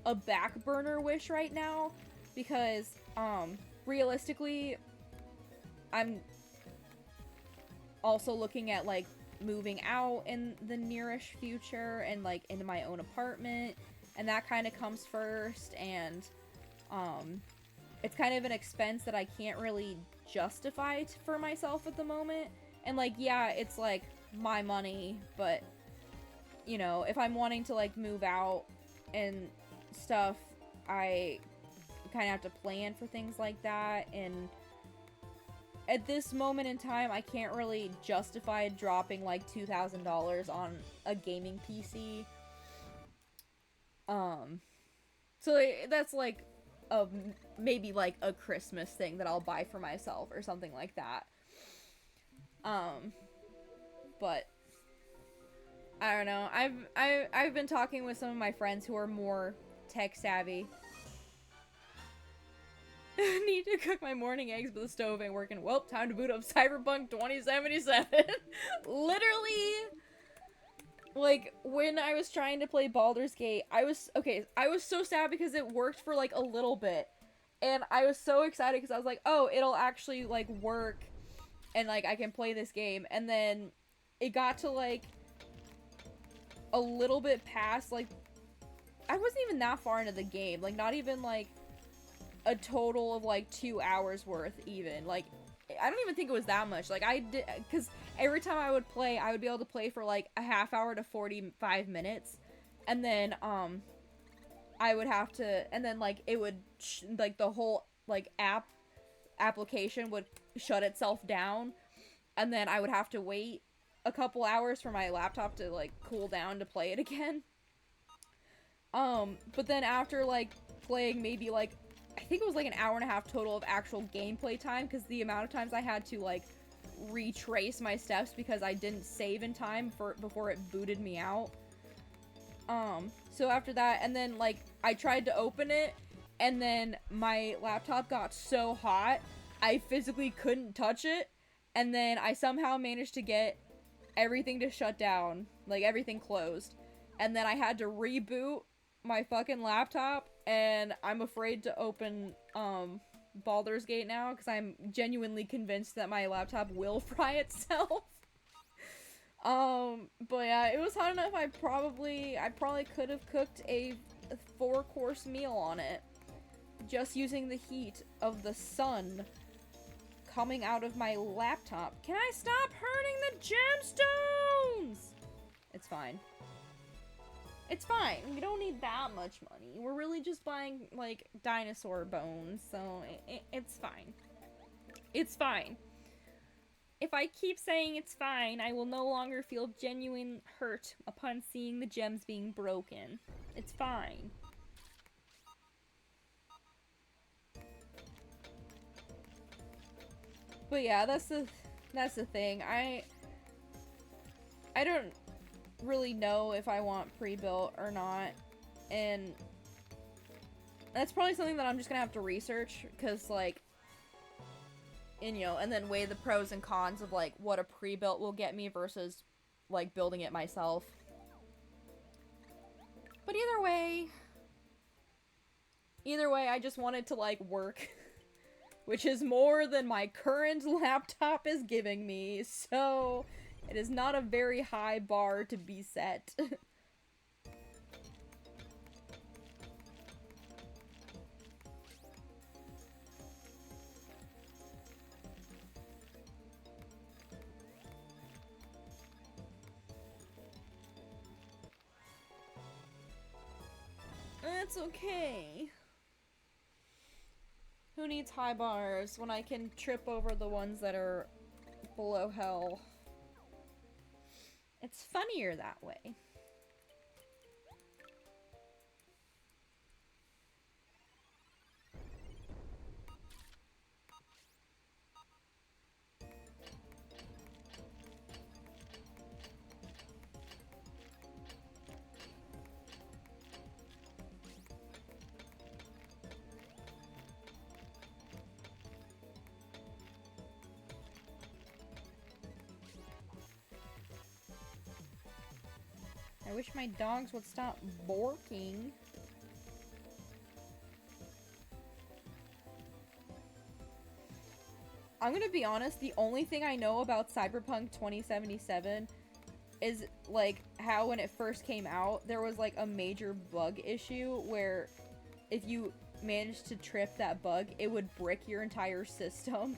a back burner wish right now because, realistically, I'm also looking at, like, moving out in the nearish future and, like, into my own apartment, and that kind of comes first, and, it's kind of an expense that I can't really justify for myself at the moment, and, like, yeah, it's, like, my money, but, you know, if I'm wanting to, like, move out and stuff, I kind of have to plan for things like that, and at this moment in time, I can't really justify dropping, like, $2,000 on a gaming PC. So that's, like, maybe, like, a Christmas thing that I'll buy for myself or something like that. But I don't know. I've been talking with some of my friends who are more tech savvy. Need to cook my morning eggs, but the stove ain't working. Well, time to boot up Cyberpunk 2077. Literally, like, when I was trying to play Baldur's Gate, I was so sad because it worked for, like, a little bit. And I was so excited because I was like, oh, it'll actually, like, work. And, like, I can play this game. And then it got to, like, a little bit past, like, I wasn't even that far into the game. Like, not even, like, a total of, like, 2 hours worth, even. Like, I don't even think it was that much. Like, I did, because every time I would play, I would be able to play for, like, a half hour to 45 minutes. And then, I would have to, and then, like, it would, like, the whole, like, application would shut itself down. And then I would have to wait a couple hours for my laptop to, like, cool down to play it again. But then after, like, playing maybe, like, I think it was, like, an hour and a half total of actual gameplay time, because the amount of times I had to, like, retrace my steps because I didn't save in time before it booted me out. So after that, and then, like, I tried to open it, and then my laptop got so hot, I physically couldn't touch it, and then I somehow managed to get everything to shut down, like, everything closed, and then I had to reboot my fucking laptop, and I'm afraid to open, Baldur's Gate now, because I'm genuinely convinced that my laptop will fry itself. But yeah, it was hot enough. I probably could have cooked a 4-course meal on it, just using the heat of the sun coming out of my laptop. Can I stop hurting the gemstones? It's fine. It's fine. We don't need that much money. We're really just buying, like, dinosaur bones, so it's fine. It's fine. If I keep saying it's fine, I will no longer feel genuine hurt upon seeing the gems being broken. It's fine. But yeah, that's the thing. I don't really know if I want pre-built or not, and that's probably something that I'm just gonna have to research, because, like, and, you know, and then weigh the pros and cons of, like, what a pre-built will get me versus, like, building it myself. But either way, I just want it to, like, work, which is more than my current laptop is giving me, so it is not a very high bar to be set. It's okay. Who needs high bars when I can trip over the ones that are below hell? It's funnier that way. I wish my dogs would stop barking. I'm gonna be honest, the only thing I know about Cyberpunk 2077 is, like, how when it first came out, there was, like, a major bug issue where if you managed to trip that bug, it would brick your entire system.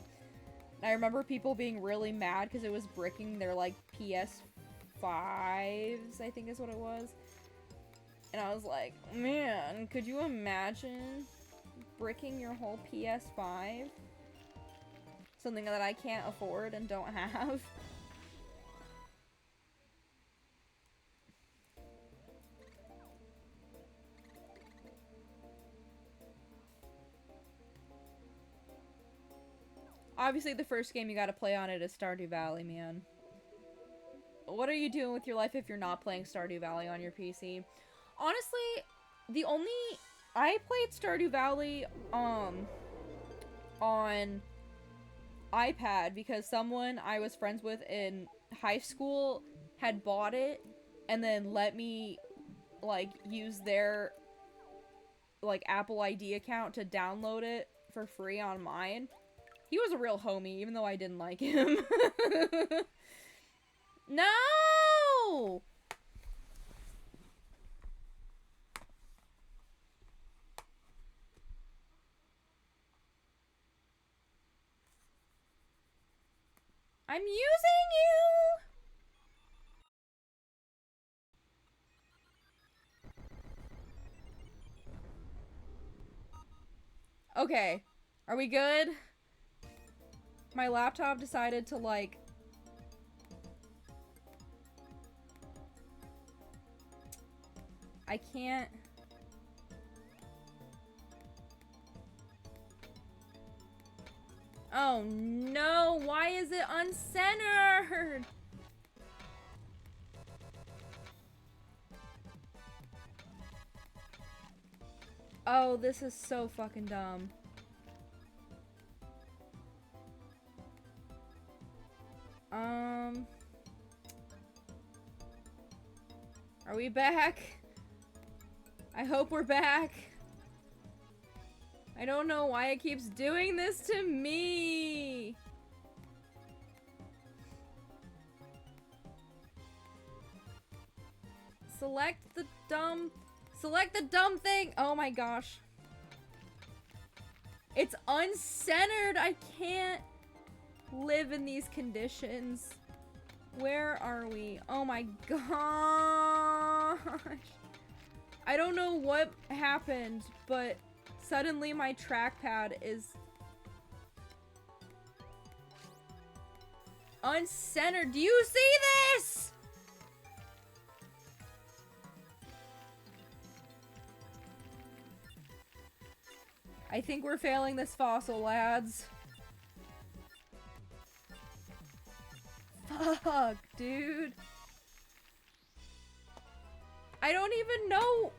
And I remember people being really mad because it was bricking their, like, PS5s, I think is what it was. And I was like, man, could you imagine bricking your whole PS5? Something that I can't afford and don't have. Obviously, the first game you gotta play on it is Stardew Valley, man. What are you doing with your life if you're not playing Stardew Valley on your PC? Honestly, I played Stardew Valley, on iPad because someone I was friends with in high school had bought it and then let me, like, use their, like, Apple ID account to download it for free on mine. He was a real homie, even though I didn't like him. No! I'm using you! Okay. Are we good? My laptop decided to, like... I can't... Oh no, why is it uncentered? Oh, this is so fucking dumb. Are we back? I hope we're back. I don't know why it keeps doing this to me. Select the dumb thing. Oh my gosh. It's uncentered. I can't live in these conditions. Where are we? Oh my gosh. I don't know what happened, but suddenly my trackpad is uncentered. Do you see this? I think we're failing this fossil, lads. Fuck, dude. I don't even know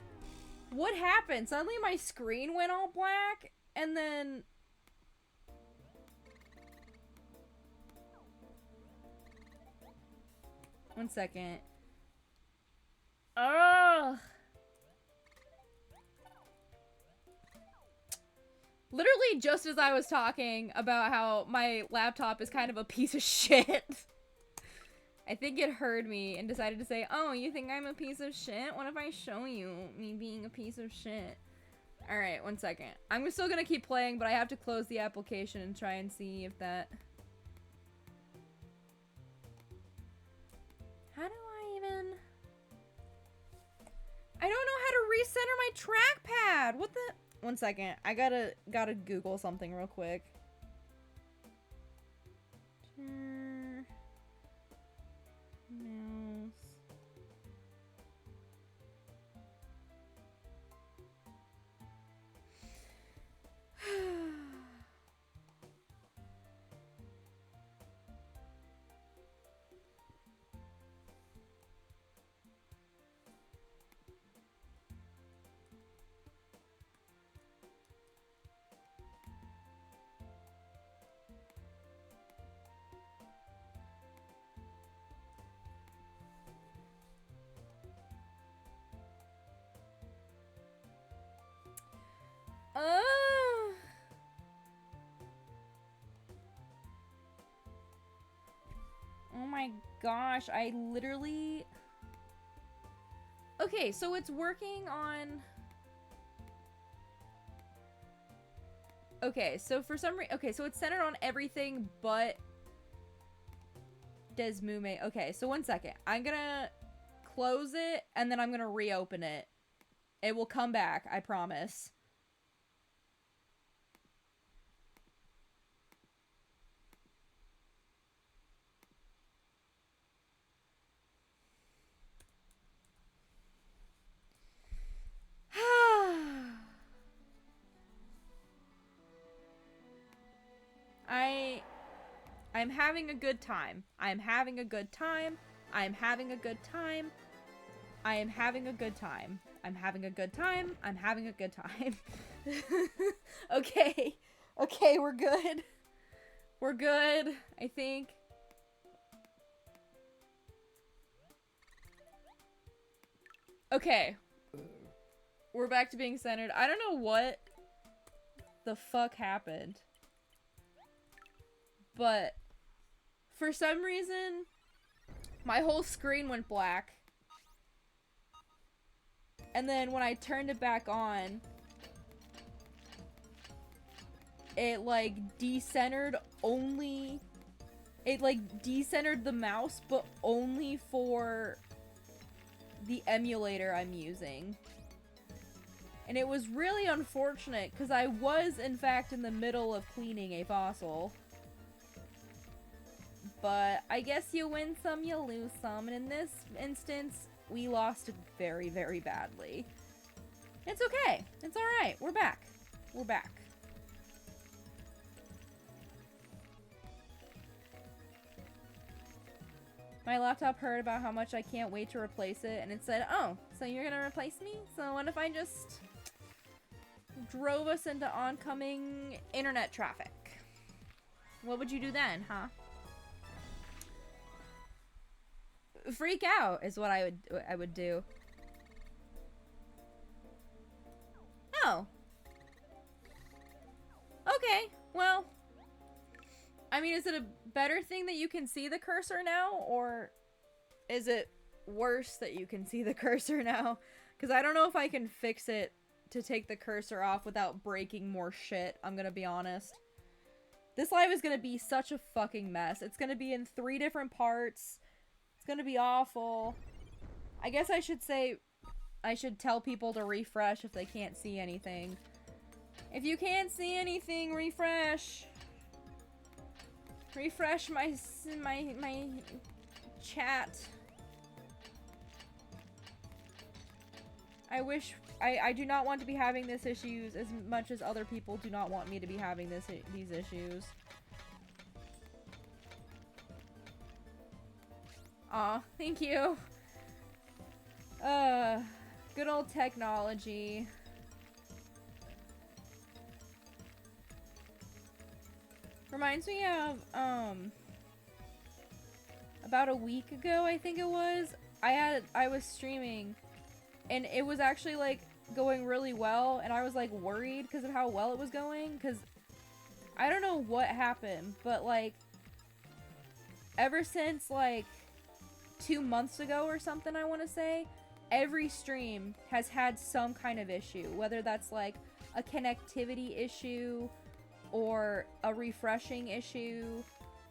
what happened. Suddenly my screen went all black, and then... One second. Ugh. Literally just as I was talking about how my laptop is kind of a piece of shit. I think it heard me and decided to say, oh, you think I'm a piece of shit? What if I show you me being a piece of shit? Alright, one second. I'm still gonna keep playing, but I have to close the application and try and see if that... How do I even... I don't know how to recenter my trackpad! What the... One second. I gotta Google something real quick. Mouse. gosh, I literally... Okay, so it's working on... Okay, so for some reason... Okay, so it's centered on everything but... Desmume. Okay, so one second. I'm gonna close it, and then I'm gonna reopen it. It will come back, I promise. I'm having a good time. I'm having a good time. I'm having a good time. I am having a good time. I'm having a good time. I'm having a good time. Okay. Okay, we're good. We're good, I think. Okay. We're back to being centered. I don't know what the fuck happened. But for some reason, my whole screen went black. And then when I turned it back on, it like decentered only... It like decentered the mouse, but only for the emulator I'm using. And it was really unfortunate, because I was, in fact, in the middle of cleaning a fossil. But I guess you win some, you lose some. And in this instance, we lost it very, very badly. It's okay. It's alright. We're back. We're back. My laptop heard about how much I can't wait to replace it, and it said, oh, so you're gonna replace me? So what if I just drove us into oncoming internet traffic? What would you do then, huh? Freak out is what I would do. Oh. Okay, well, I mean, is it a better thing that you can see the cursor now, or is it worse that you can see the cursor now? Because I don't know if I can fix it to take the cursor off without breaking more shit, I'm gonna be honest. This live is gonna be such a fucking mess. It's gonna be in 3 different parts. It's gonna be awful. I guess I should say, I should tell people to refresh if they can't see anything. If you can't see anything, refresh. Refresh my chat. I wish I do not want to be having this issues as much as other people do not want me to be having these issues. Aw, thank you. Good old technology. Reminds me of, about a week ago, I think it was, I was streaming, and it was actually, like, going really well, and I was, like, worried because of how well it was going, because I don't know what happened, but, like, ever since, like, 2 months ago or something, I want to say, every stream has had some kind of issue, whether that's, like, a connectivity issue, or a refreshing issue,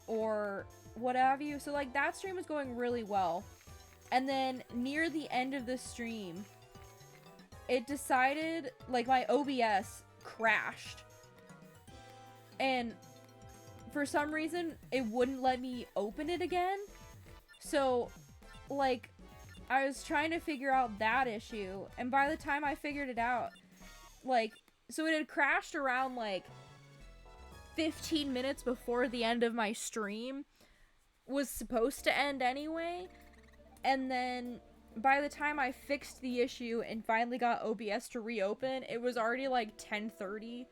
or what have you. So, like, that stream was going really well. And then, near the end of the stream, it decided, like, my OBS crashed. And for some reason, it wouldn't let me open it again. So, like, I was trying to figure out that issue. And by the time I figured it out, like, so it had crashed around, like, 15 minutes before the end of my stream was supposed to end anyway, and then by the time I fixed the issue and finally got OBS to reopen, it was already like 10:30,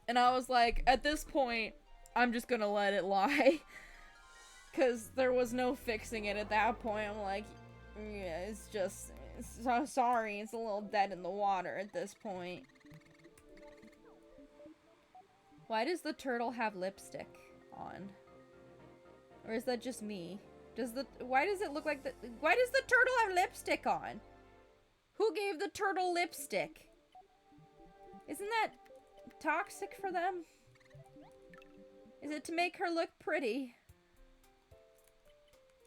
and I was like, at this point, I'm just gonna let it lie, because there was no fixing it at that point. I'm like, yeah, it's so sorry, it's a little dead in the water at this point. Why does the turtle have lipstick on? Or is that just me? Why does it look like why does the turtle have lipstick on? Who gave the turtle lipstick? Isn't that toxic for them? Is it to make her look pretty?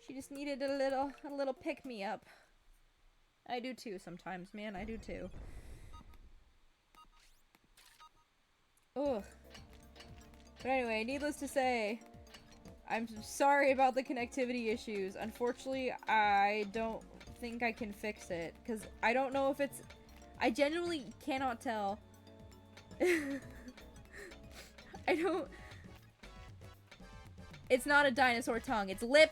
She just needed a little pick-me-up. I do too sometimes, man. I do too. Ugh. But anyway, needless to say, I'm sorry about the connectivity issues. Unfortunately, I don't think I can fix it. Because I don't know if it's... I genuinely cannot tell. I don't... It's not a dinosaur tongue. It's lips.